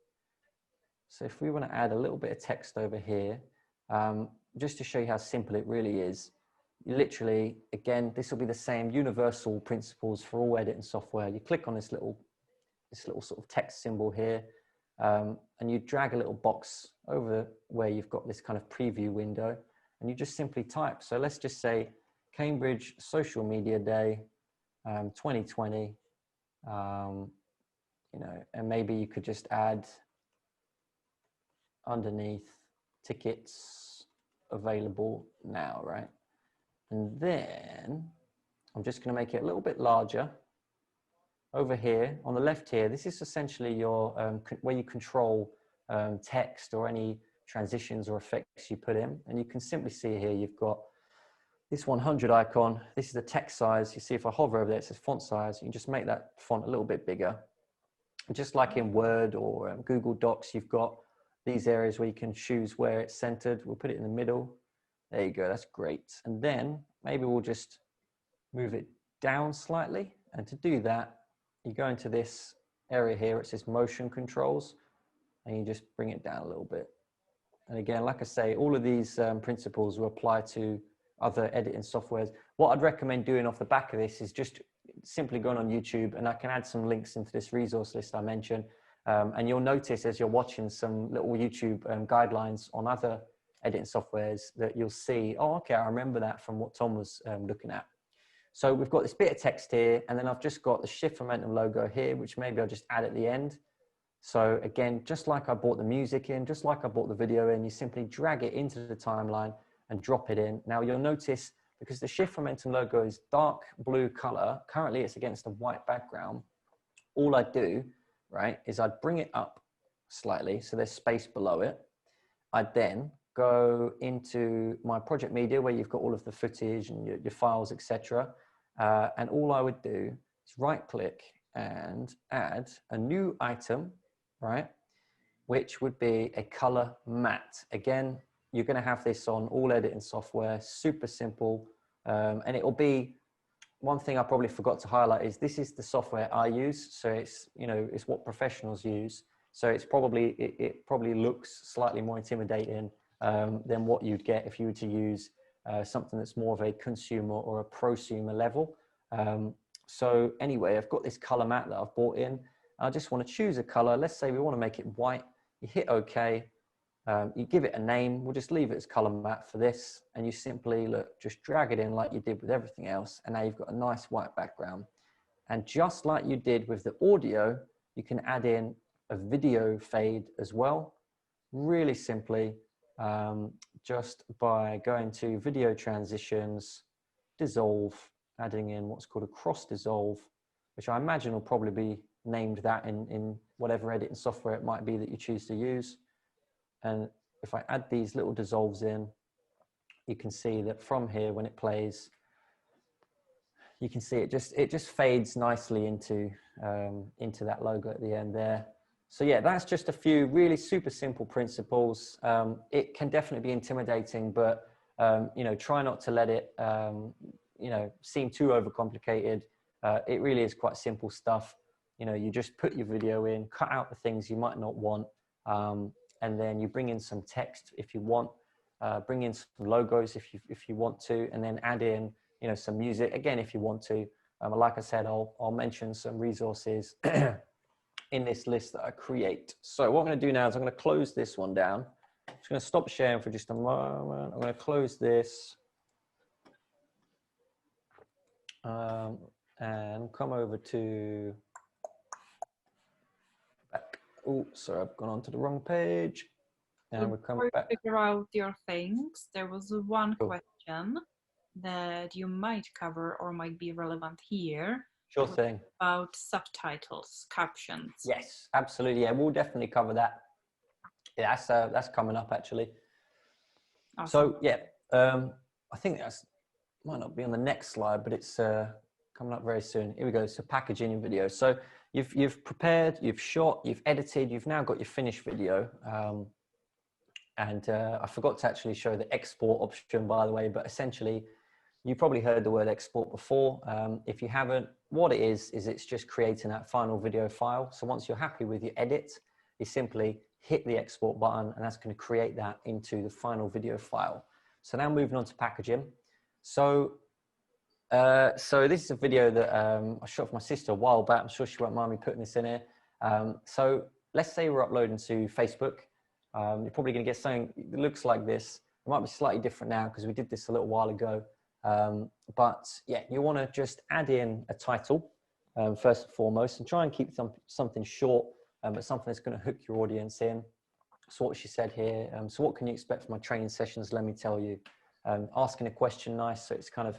So if we want to add a little bit of text over here, just to show you how simple it really is, you literally, again, this will be the same universal principles for all editing software. You click on this little sort of text symbol here, and you drag a little box over where you've got this kind of preview window, and you just simply type. So let's just say, Cambridge Social Media Day 2020, you know, and maybe you could just add underneath tickets available now, right? And then I'm just going to make it a little bit larger. Over here on the left here, this is essentially your where you control text or any transitions or effects you put in. And you can simply see here, you've got this 100 icon. This is the text size. You see if I hover over there, it says font size. You can just make that font a little bit bigger. Just like in Word or Google Docs, you've got these areas where you can choose where it's centered. We'll put it in the middle. There you go, that's great. And then maybe we'll just move it down slightly. And to do that, you go into this area here, it says motion controls, and you just bring it down a little bit. And again, like I say, all of these principles will apply to other editing softwares. What I'd recommend doing off the back of this is just simply going on YouTube, and I can add some links into this resource list I mentioned. And you'll notice as you're watching some little YouTube guidelines on other editing softwares that you'll see, oh, okay, I remember that from what Tom was looking at. So we've got this bit of text here, and then I've just got the Shift Momentum logo here, which maybe I'll just add at the end. So again, just like I brought the music in, just like I brought the video in, you simply drag it into the timeline and drop it in. Now you'll notice, because the Shift Momentum logo is dark blue color, currently it's against a white background, all I do, right, is I'd bring it up slightly, so there's space below it. I'd then go into my project media where you've got all of the footage and your files, etc. And all I would do is right click and add a new item, right? Which would be a color matte. Again, you're going to have this on all editing software, super simple. And it will be, one thing I probably forgot to highlight is this is the software I use. So it's, you know, it's what professionals use. So it's probably, it probably looks slightly more intimidating than what you'd get if you were to use something that's more of a consumer or a prosumer level. So anyway, I've got this color matte that I've brought in. I just want to choose a color. Let's say we want to make it white. You hit OK. You give it a name. We'll just leave it as color matte for this. And you simply, look, just drag it in like you did with everything else. And now you've got a nice white background. And just like you did with the audio, you can add in a video fade as well. Really simply, just by going to video transitions, dissolve, adding in what's called a cross dissolve, which I imagine will probably be named that in whatever editing software it might be that you choose to use. And if I add these little dissolves in, you can see that from here, when it plays, you can see it just fades nicely into that logo at the end there. So yeah, that's just a few really super simple principles. It can definitely be intimidating, but you know, try not to let it you know, seem too overcomplicated. It really is quite simple stuff. You know, you just put your video in, cut out the things you might not want, and then you bring in some text if you want, bring in some logos if you want to, and then add in, you know, some music again if you want to. Like I said, I'll mention some resources in this list that I create. So what I'm going to do now is I'm going to close this one down. I'm just going to stop sharing for just a moment. I'm going to close this and come over to back. Oh, sorry, I've gone on to the wrong page. And we'll come back. Figure out your things. There was one question that you might cover or might be relevant here. Sure thing. About subtitles, captions. Yes, absolutely. Yeah, we'll definitely cover that. Yeah, that's coming up actually. Awesome. So yeah, I think that's might not be on the next slide, but it's coming up very soon. Here we go. So packaging your video. So you've prepared, you've shot, you've edited, you've now got your finished video. And I forgot to actually show the export option, by the way, but essentially you probably heard the word export before. If you haven't, what it is it's just creating that final video file. So once you're happy with your edit, you simply hit the export button, and that's going to create that into the final video file. So now moving on to packaging. So this is a video that I shot for my sister a while back. I'm sure she won't mind me putting this in here. So let's say we're uploading to Facebook. You're probably going to get something that looks like this. It might be slightly different now because we did this a little while ago. But yeah, you want to just add in a title first and foremost, and try and keep something short, but something that's going to hook your audience in. So what she said here, so what can you expect from my training sessions? Let me tell you. Asking a question nice, so it's kind of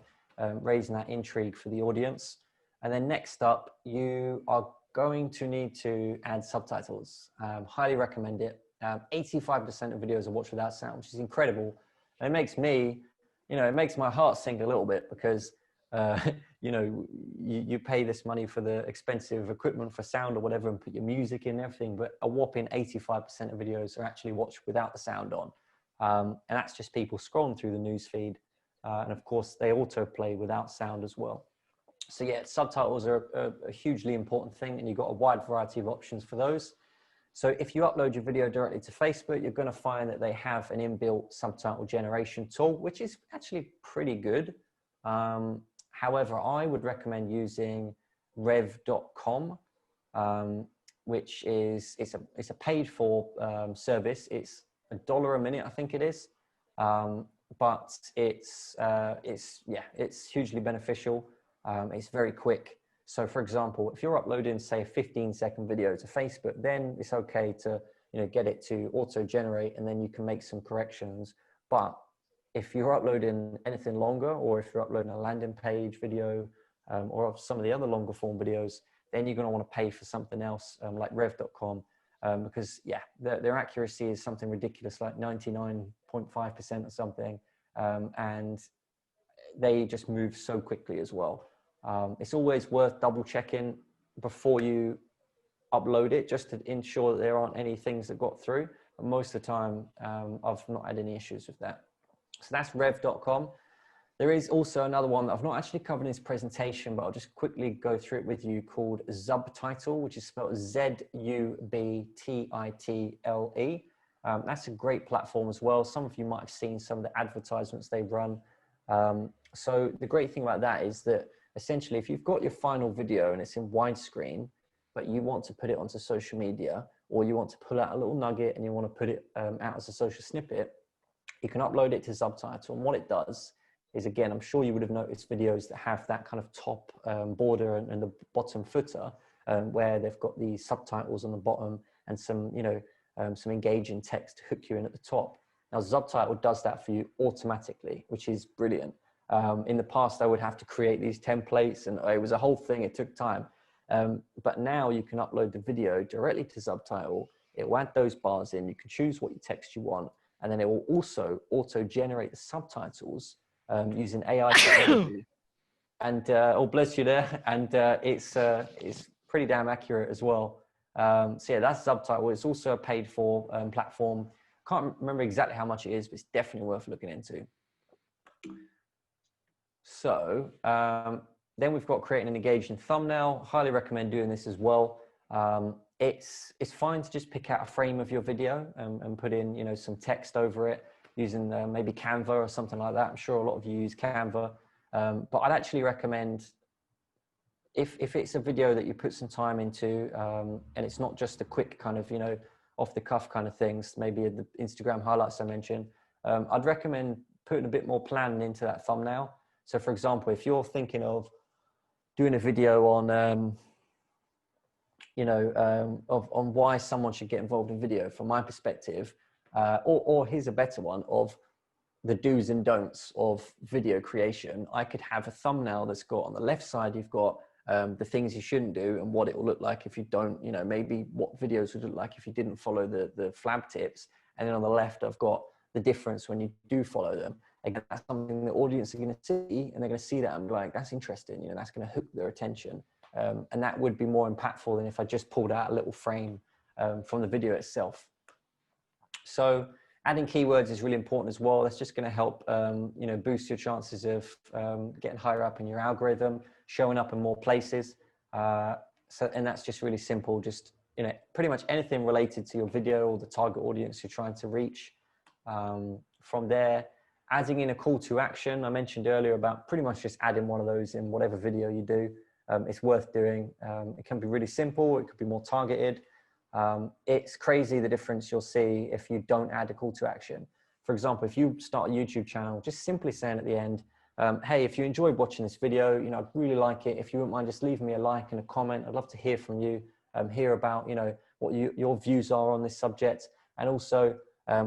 raising that intrigue for the audience. And then next up, you are going to need to add subtitles. Highly recommend it. 85% of videos are watched without sound, which is incredible. And it makes me, it makes my heart sink a little bit because, you pay this money for the expensive equipment for sound or whatever and put your music in and everything, but a whopping 85% of videos are actually watched without the sound on. And that's just people scrolling through the news feed. And of course, they autoplay without sound as well. So yeah, subtitles are a hugely important thing, and you've got a wide variety of options for those. So if you upload your video directly to Facebook, you're going to find that they have an inbuilt subtitle generation tool, which is actually pretty good. However, I would recommend using rev.com, which is it's a paid for service. It's $1 a minute, I think it is, but it's hugely beneficial. It's very quick. So for example, if you're uploading, say, a 15-second video to Facebook, then it's okay to get it to auto generate, and then you can make some corrections. But if you're uploading anything longer, or if you're uploading a landing page video, or some of the other longer form videos, then you're going to want to pay for something else, like rev.com, because yeah, their accuracy is something ridiculous, like 99.5% or something, and they just move so quickly as well. It's always worth double checking before you upload it, just to ensure that there aren't any things that got through. But most of the time, I've not had any issues with that. So that's rev.com. There is also another one that I've not actually covered in this presentation, but I'll just quickly go through it with you, called Subtitle, which is spelled Z-U-B-T-I-T-L-E. That's a great platform as well. Some of you might have seen some of the advertisements they run. So the great thing about that is that essentially, if you've got your final video and it's in widescreen, but you want to put it onto social media, or you want to pull out a little nugget and you want to put it out as a social snippet, you can upload it to Subtitle. And what it does is, again, I'm sure you would have noticed videos that have that kind of top border and the bottom footer, where they've got the subtitles on the bottom and some, some engaging text to hook you in at the top. Now, Subtitle does that for you automatically, which is brilliant. In the past, I would have to create these templates, and it was a whole thing. It took time. But now you can upload the video directly to Subtitle. It will add those bars in. You can choose what text you want, and then it will also auto-generate the subtitles using AI technology. And oh, bless you there. And it's pretty damn accurate as well. So yeah, that's Subtitle. It's also a paid-for platform. Can't remember exactly how much it is, but it's definitely worth looking into. So then we've got creating an engaging thumbnail. Highly recommend doing this as well. It's fine to just pick out a frame of your video and put in some text over it using maybe Canva or something like that. I'm sure a lot of you use Canva, but I'd actually recommend, if it's a video that you put some time into, and it's not just a quick kind of off the cuff kind of things, maybe the Instagram highlights I mentioned, I'd recommend putting a bit more planning into that thumbnail. So for example, if you're thinking of doing a video on, on why someone should get involved in video, from my perspective, or here's a better one, of the do's and don'ts of video creation, I could have a thumbnail that's got, on the left side, you've got the things you shouldn't do and what it will look like if you don't, maybe what videos would look like if you didn't follow the flab tips. And then on the left, I've got the difference when you do follow them. Again, that's something the audience are going to see, and they're going to see that and be like, that's interesting, that's going to hook their attention. And that would be more impactful than if I just pulled out a little frame from the video itself. So adding keywords is really important as well. That's just going to help, boost your chances of getting higher up in your algorithm, showing up in more places. And that's just really simple. Just, pretty much anything related to your video or the target audience you're trying to reach. From there, adding in a call to action. I mentioned earlier about pretty much just adding one of those in whatever video you do. It's worth doing. It can be really simple. It could be more targeted. It's crazy the difference you'll see if you don't add a call to action. For example, if you start a YouTube channel, just simply saying at the end, Hey, if you enjoyed watching this video, you know, I'd really like it if you wouldn't mind just leaving me a like and a comment. I'd love to hear from you, hear about, you know, what your views are on this subject. And also,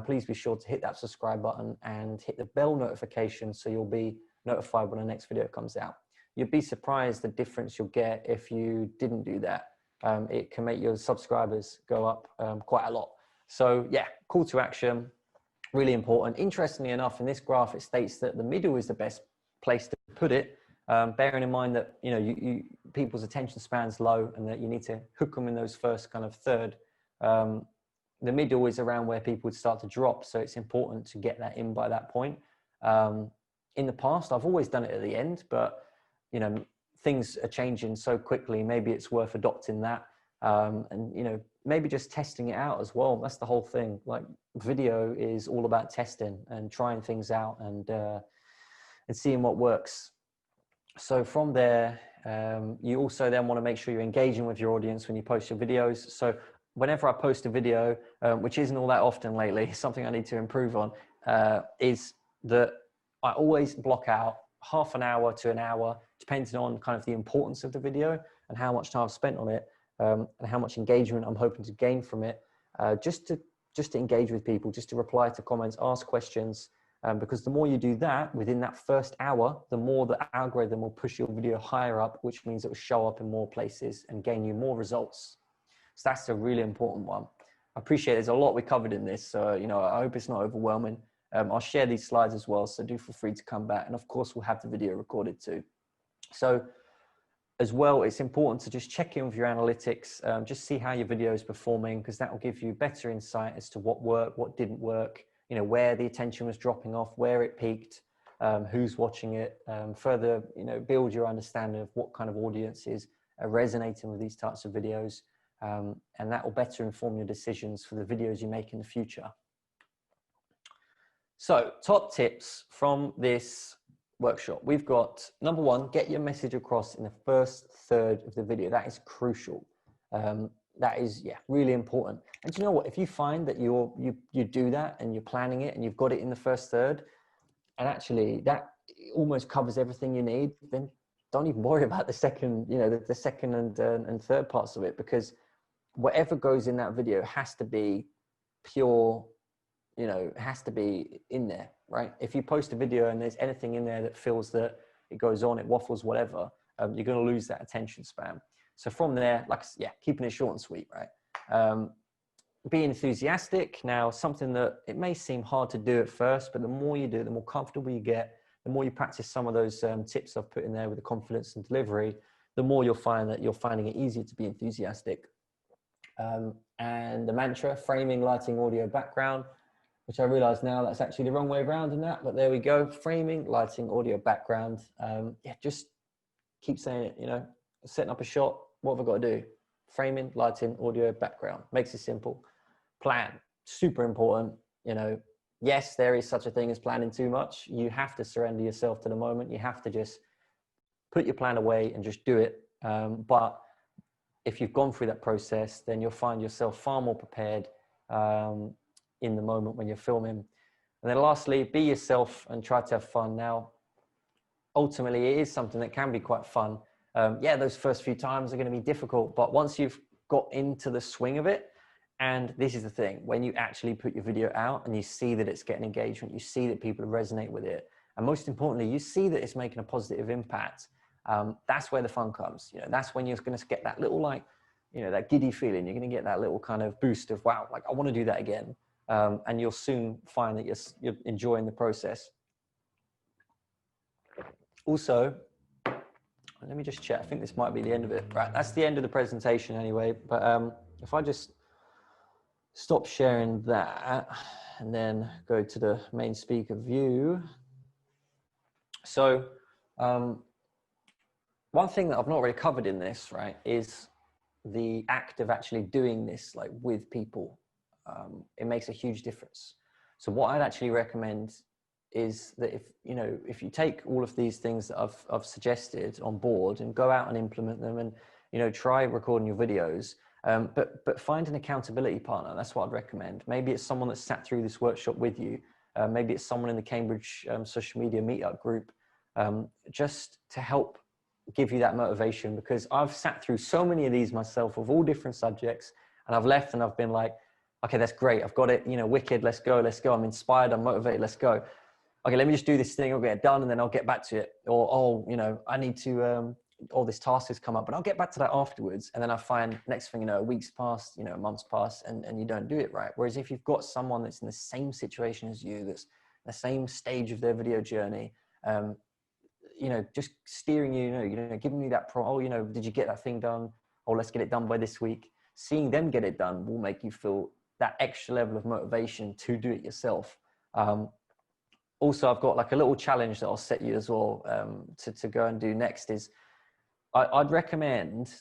please be sure to hit that subscribe button and hit the bell notification so you'll be notified when the next video comes out. You'd be surprised the difference you'll get if you didn't do that. It can make your subscribers go up quite a lot. So yeah, call to action, really important. Interestingly enough, in this graph, it states that the middle is the best place to put it, bearing in mind that, you know, people's attention span's low and that you need to hook them in those first kind of third. The middle is around where people would start to drop. So it's important to get that in by that point. In the past, I've always done it at the end, but, you know, things are changing so quickly. Maybe it's worth adopting that. And, you know, maybe just testing it out as well. That's the whole thing. Like, video is all about testing and trying things out and seeing what works. So from there, you also then want to make sure you're engaging with your audience when you post your videos. So whenever I post a video, which isn't all that often lately, something I need to improve on, is that I always block out half an hour to an hour, depending on kind of the importance of the video and how much time I've spent on it, and how much engagement I'm hoping to gain from it, just to engage with people, just to reply to comments, ask questions, because the more you do that within that first hour, the more the algorithm will push your video higher up, which means it will show up in more places and gain you more results. So that's a really important one. I appreciate there's a lot we covered in this, so, you know, I hope it's not overwhelming. I'll share these slides as well, so do feel free to come back. And of course, we'll have the video recorded too. So as well, it's important to just check in with your analytics, just see how your video is performing, because that will give you better insight as to what worked, what didn't work, you know, where the attention was dropping off, where it peaked, who's watching it, further, you know, build your understanding of what kind of audiences are resonating with these types of videos. And that will better inform your decisions for the videos you make in the future. So top tips from this workshop. We've got, number one, get your message across in the first third of the video. That is crucial. That is, yeah, really important. And do you know what? If you find that you do that and you're planning it and you've got it in the first third, and actually that almost covers everything you need, then don't even worry about the second, you know, the second and third parts of it, because whatever goes in that video has to be pure, you know, has to be in there, right? If you post a video and there's anything in there that feels that it goes on, it waffles, whatever, you're going to lose that attention span. So from there, like, yeah, keeping it short and sweet, right? Be enthusiastic. Now, something that it may seem hard to do at first, but the more you do it, the more comfortable you get, the more you practice some of those tips I've put in there with the confidence and delivery, the more you'll find that you're finding it easier to be enthusiastic. And the mantra, framing, lighting, audio, background, which I realize now that's actually the wrong way around in that, but there we go. Framing, lighting, audio, background. Yeah, just keep saying it, you know, setting up a shot. What have I got to do? Framing, lighting, audio, background. Makes it simple. Plan, super important. You know, yes, there is such a thing as planning too much. You have to surrender yourself to the moment. You have to just put your plan away and just do it. But if you've gone through that process, then you'll find yourself far more prepared in the moment when you're filming. And then lastly, be yourself and try to have fun. Now, ultimately, it is something that can be quite fun. Yeah, those first few times are going to be difficult, but once you've got into the swing of it, and this is the thing, when you actually put your video out and you see that it's getting engagement, you see that people resonate with it, and most importantly, you see that it's making a positive impact, that's where the fun comes. You know, that's when you're going to get that little, like, you know, that giddy feeling. You're going to get that little kind of boost of, wow, like, I want to do that again. And you'll soon find that you're enjoying the process. Also, let me just check. I think this might be the end of it. Right, that's the end of the presentation anyway. But if I just stop sharing that and then go to the main speaker view. So one thing that I've not really covered in this, right, is the act of actually doing this, like, with people. It makes a huge difference. So what I'd actually recommend is that if you take all of these things that I've suggested on board and go out and implement them, and, you know, try recording your videos, but find an accountability partner. That's what I'd recommend. Maybe it's someone that sat through this workshop with you. Maybe it's someone in the Cambridge social media meetup group. just to help give you that motivation, because I've sat through so many of these myself of all different subjects, and I've left and I've been like, okay, that's great. I've got it, you know, wicked. Let's go. Let's go. I'm inspired. I'm motivated. Let's go. Okay, let me just do this thing. I'll get it done and then I'll get back to it. Or, oh, you know, I need to, all this task has come up, but I'll get back to that afterwards. And then I find next thing you know, a week's passed, you know, a month's passed, and you don't do it right. Whereas if you've got someone that's in the same situation as you, that's the same stage of their video journey, you know, just steering you, you know, giving you that oh, you know, did you get that thing done? Oh, let's get it done by this week. Seeing them get it done will make you feel that extra level of motivation to do it yourself. Also, I've got like a little challenge that I'll set you as well, to go and do next is I'd recommend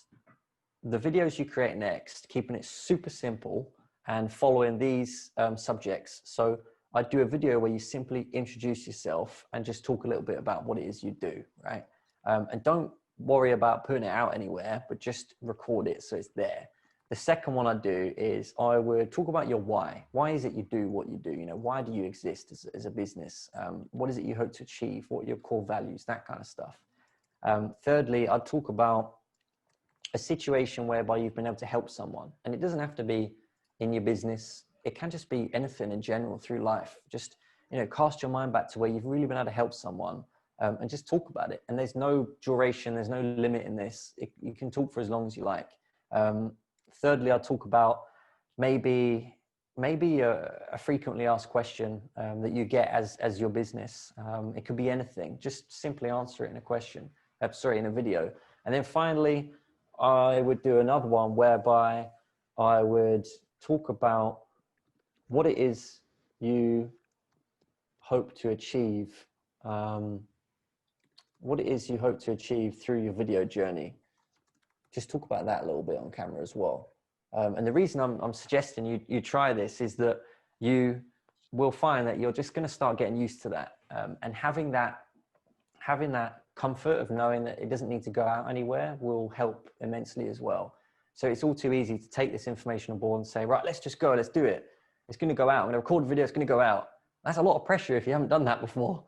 the videos you create next, keeping it super simple and following these subjects. So I'd do a video where you simply introduce yourself and just talk a little bit about what it is you do, right? And don't worry about putting it out anywhere, but just record it so it's there. The second one I'd do is I would talk about your why. Why is it you do what you do? You know, why do you exist as a business? What is it you hope to achieve? What are your core values? That kind of stuff. Thirdly, I'd talk about a situation whereby you've been able to help someone. And it doesn't have to be in your business. It can just be anything in general through life. Just, you know, cast your mind back to where you've really been able to help someone, and just talk about it. And there's no duration, there's no limit in this. You can talk for as long as you like. Thirdly, I'll talk about maybe a frequently asked question that you get as your business. It could be anything. Just simply answer it in a question. In a video. And then finally, I would do another one whereby I would talk about what it is you hope to achieve. What it is you hope to achieve through your video journey. Just talk about that a little bit on camera as well. And the reason I'm suggesting you try this is that you will find that you're just going to start getting used to that, and having that comfort of knowing that it doesn't need to go out anywhere will help immensely as well. So it's all too easy to take this information on board and say, right, let's just go, let's do it. It's going to go out. I'm going to record a video. It's going to go out. That's a lot of pressure if you haven't done that before.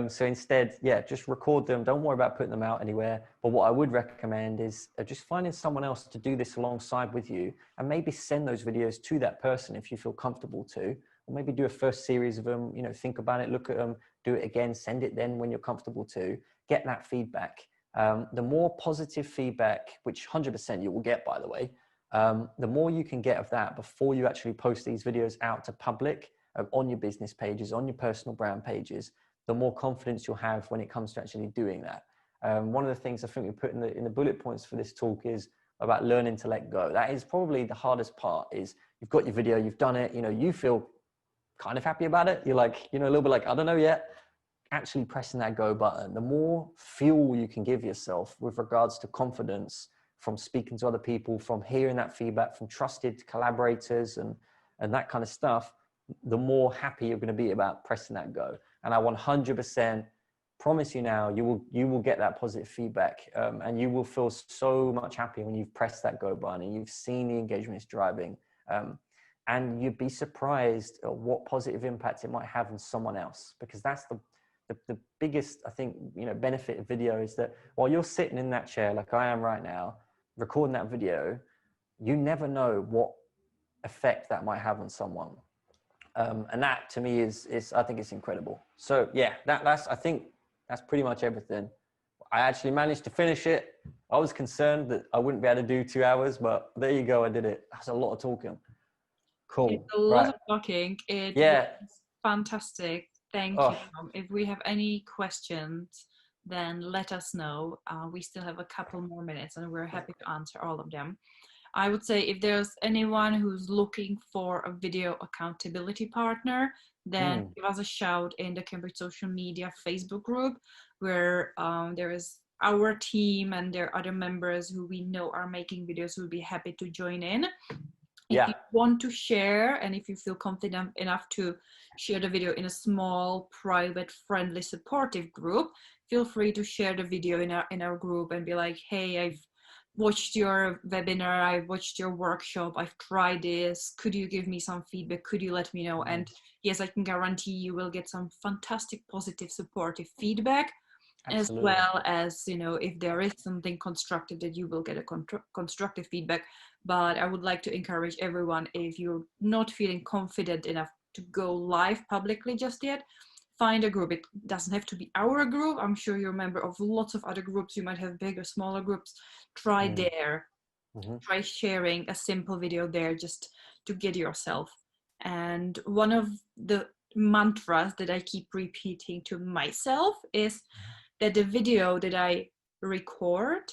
So instead, yeah, just record them. Don't worry about putting them out anywhere. But what I would recommend is just finding someone else to do this alongside with you, and maybe send those videos to that person if you feel comfortable to, or maybe do a first series of them, you know, think about it, look at them, do it again, send it then when you're comfortable to, get that feedback. The more positive feedback, which 100% you will get, by the way, the more you can get of that before you actually post these videos out to public, on your business pages, on your personal brand pages, the more confidence you'll have when it comes to actually doing that. One of the things I think we put in the bullet points for this talk is about learning to let go. That is probably the hardest part. Is you've got your video, you've done it, you know, you feel kind of happy about it. You're like, you know, a little bit like, I don't know yet. Actually pressing that go button, the more fuel you can give yourself with regards to confidence from speaking to other people, from hearing that feedback from trusted collaborators and that kind of stuff, the more happy you're going to be about pressing that go. And I 100% promise you now, you will get that positive feedback, and you will feel so much happier when you've pressed that go button and you've seen the engagement it's driving. And you'd be surprised at what positive impact it might have on someone else, because that's the biggest, I think, you know, benefit of video is that while you're sitting in that chair like I am right now, recording that video, you never know what effect that might have on someone. And that to me is I think it's incredible. So yeah, I think that's pretty much everything. I actually managed to finish it. I was concerned that I wouldn't be able to do 2 hours, but there you go. I did it. That's a lot of talking. Cool. It's a lot of talking. It was fantastic. Thank you, Tom. If we have any questions, then let us know. We still have a couple more minutes and we're happy to answer all of them. I would say if there's anyone who's looking for a video accountability partner, then give us a shout in the Cambridge Social Media Facebook group, where there is our team and there are other members who we know are making videos who will be happy to join in. If you want to share, and if you feel confident enough to share the video in a small, private, friendly, supportive group, feel free to share the video in our group and be like, hey, I've watched your webinar, I've watched your workshop, I've tried this, could you give me some feedback, could you let me know? And yes, I can guarantee you will get some fantastic, positive, supportive feedback. as Absolutely. well as, you know, if there is something constructive, that you will get a constructive feedback. But I would like to encourage everyone, if you're not feeling confident enough to go live publicly just yet, find a group. It doesn't have to be our group. I'm sure you're a member of lots of other groups. You might have bigger, smaller groups. Try there. Try sharing a simple video there, just to get yourself. And one of the mantras that I keep repeating to myself is that the video that I record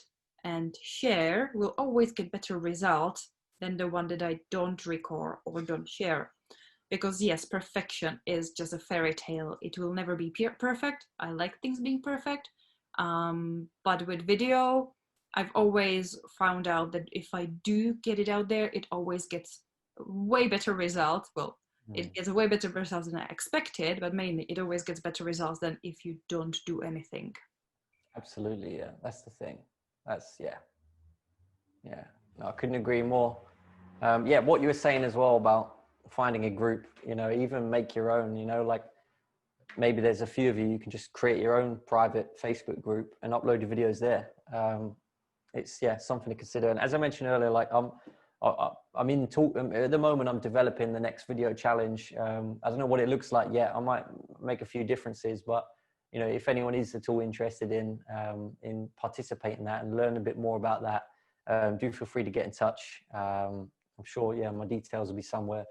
and share will always get better results than the one that I don't record or don't share. Because yes, perfection is just a fairy tale. It will never be perfect. I like things being perfect. But with video, I've always found out that if I do get it out there, it always gets way better results. Well, it gets way better results than I expected, but mainly it always gets better results than if you don't do anything. Absolutely, yeah. That's the thing. That's yeah. No, I couldn't agree more. Yeah, what you were saying as well about finding a group, you know, even make your own, you know, like maybe there's a few of you, you can just create your own private Facebook group and upload your videos there. It's something to consider. And as I mentioned earlier, like I'm in talk at the moment. I'm developing the next video challenge. I don't know what it looks like yet. I might make a few differences, but you know, if anyone is at all interested in participating in that and learn a bit more about that, do feel free to get in touch. I'm sure, my details will be somewhere.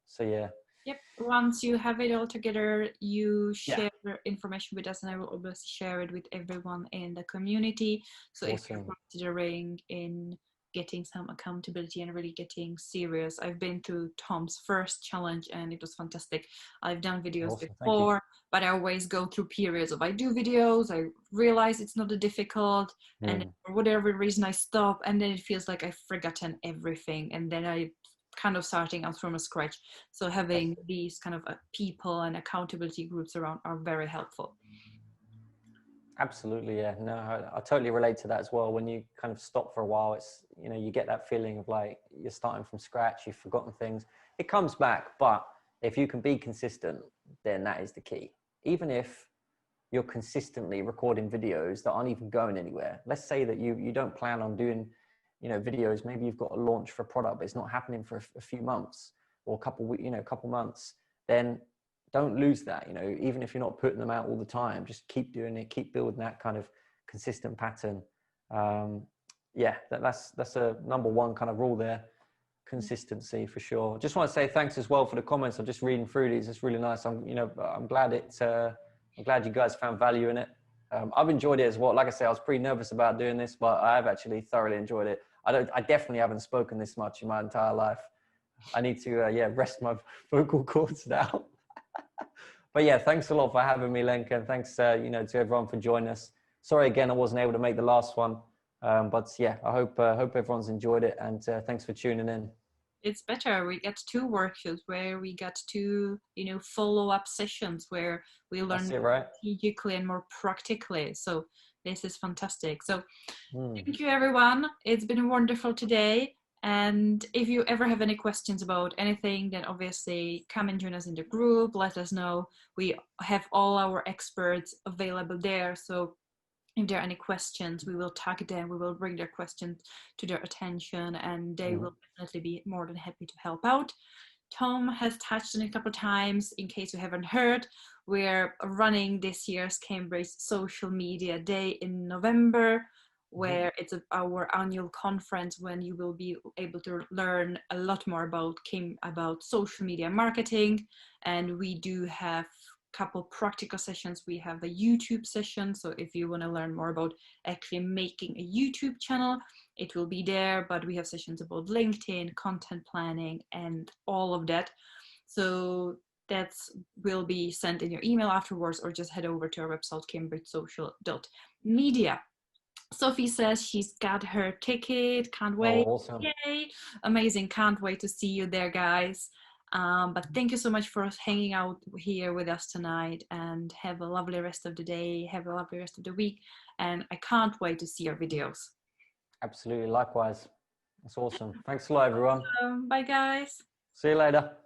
So yeah. Yep. Once you have it all together, you share information with us, and I will obviously share it with everyone in the community. So if you're considering in getting some accountability and really getting serious, I've been through Tom's first challenge and it was fantastic. I've done videos before, but I always go through periods of I do videos, I realize it's not that difficult, and for whatever reason I stop, and then it feels like I've forgotten everything, and then I kind of starting out from a scratch. So having these kind of people and accountability groups around are very helpful. Absolutely, yeah. No, I totally relate to that as well. When you kind of stop for a while, it's, you know, you get that feeling of like you're starting from scratch, you've forgotten things. It comes back, but if you can be consistent, then that is the key. Even if you're consistently recording videos that aren't even going anywhere. Let's say that you don't plan on doing, you know, videos. Maybe you've got a launch for a product, but it's not happening for a few months or a couple months. Then don't lose that. You know, even if you're not putting them out all the time, just keep doing it. Keep building that kind of consistent pattern. That's a number one kind of rule there. Consistency for sure. Just want to say thanks as well for the comments. I'm just reading through these. It's really nice. I'm glad I'm glad you guys found value in it. I've enjoyed it as well. Like I say, I was pretty nervous about doing this, but I've actually thoroughly enjoyed it. I definitely haven't spoken this much in my entire life. I need to, rest my vocal cords now. But yeah, thanks a lot for having me, Lenka. And thanks, to everyone for joining us. Sorry again, I wasn't able to make the last one. But yeah, I hope everyone's enjoyed it. And thanks for tuning in. It's better. We get 2 workshops where we get 2, follow-up sessions where we learn strategically and more practically. So this is fantastic. So thank you, everyone. It's been wonderful today. And if you ever have any questions about anything, then obviously come and join us in the group. Let us know. We have all our experts available there. So if there are any questions, we will tag them. We will bring their questions to their attention, and they will definitely be more than happy to help out. Tom has touched on it a couple of times. In case you haven't heard, we're running this year's Cambridge Social Media Day in November, where it's our annual conference when you will be able to learn a lot more about social media marketing. And we do have couple practical sessions. We have a YouTube session, so if you want to learn more about actually making a YouTube channel, it will be there. But we have sessions about LinkedIn, content planning, and all of that. So that will be sent in your email afterwards, or just head over to our website, cambridgesocial.media. Sophie says she's got her ticket. Can't wait. Oh, awesome. Yay. Amazing. Can't wait to see you there, guys. But thank you so much for hanging out here with us tonight, and have a lovely rest of the day. Have a lovely rest of the week. And I can't wait to see your videos. Absolutely. Likewise. That's awesome. Thanks a lot, everyone. Bye, guys. See you later.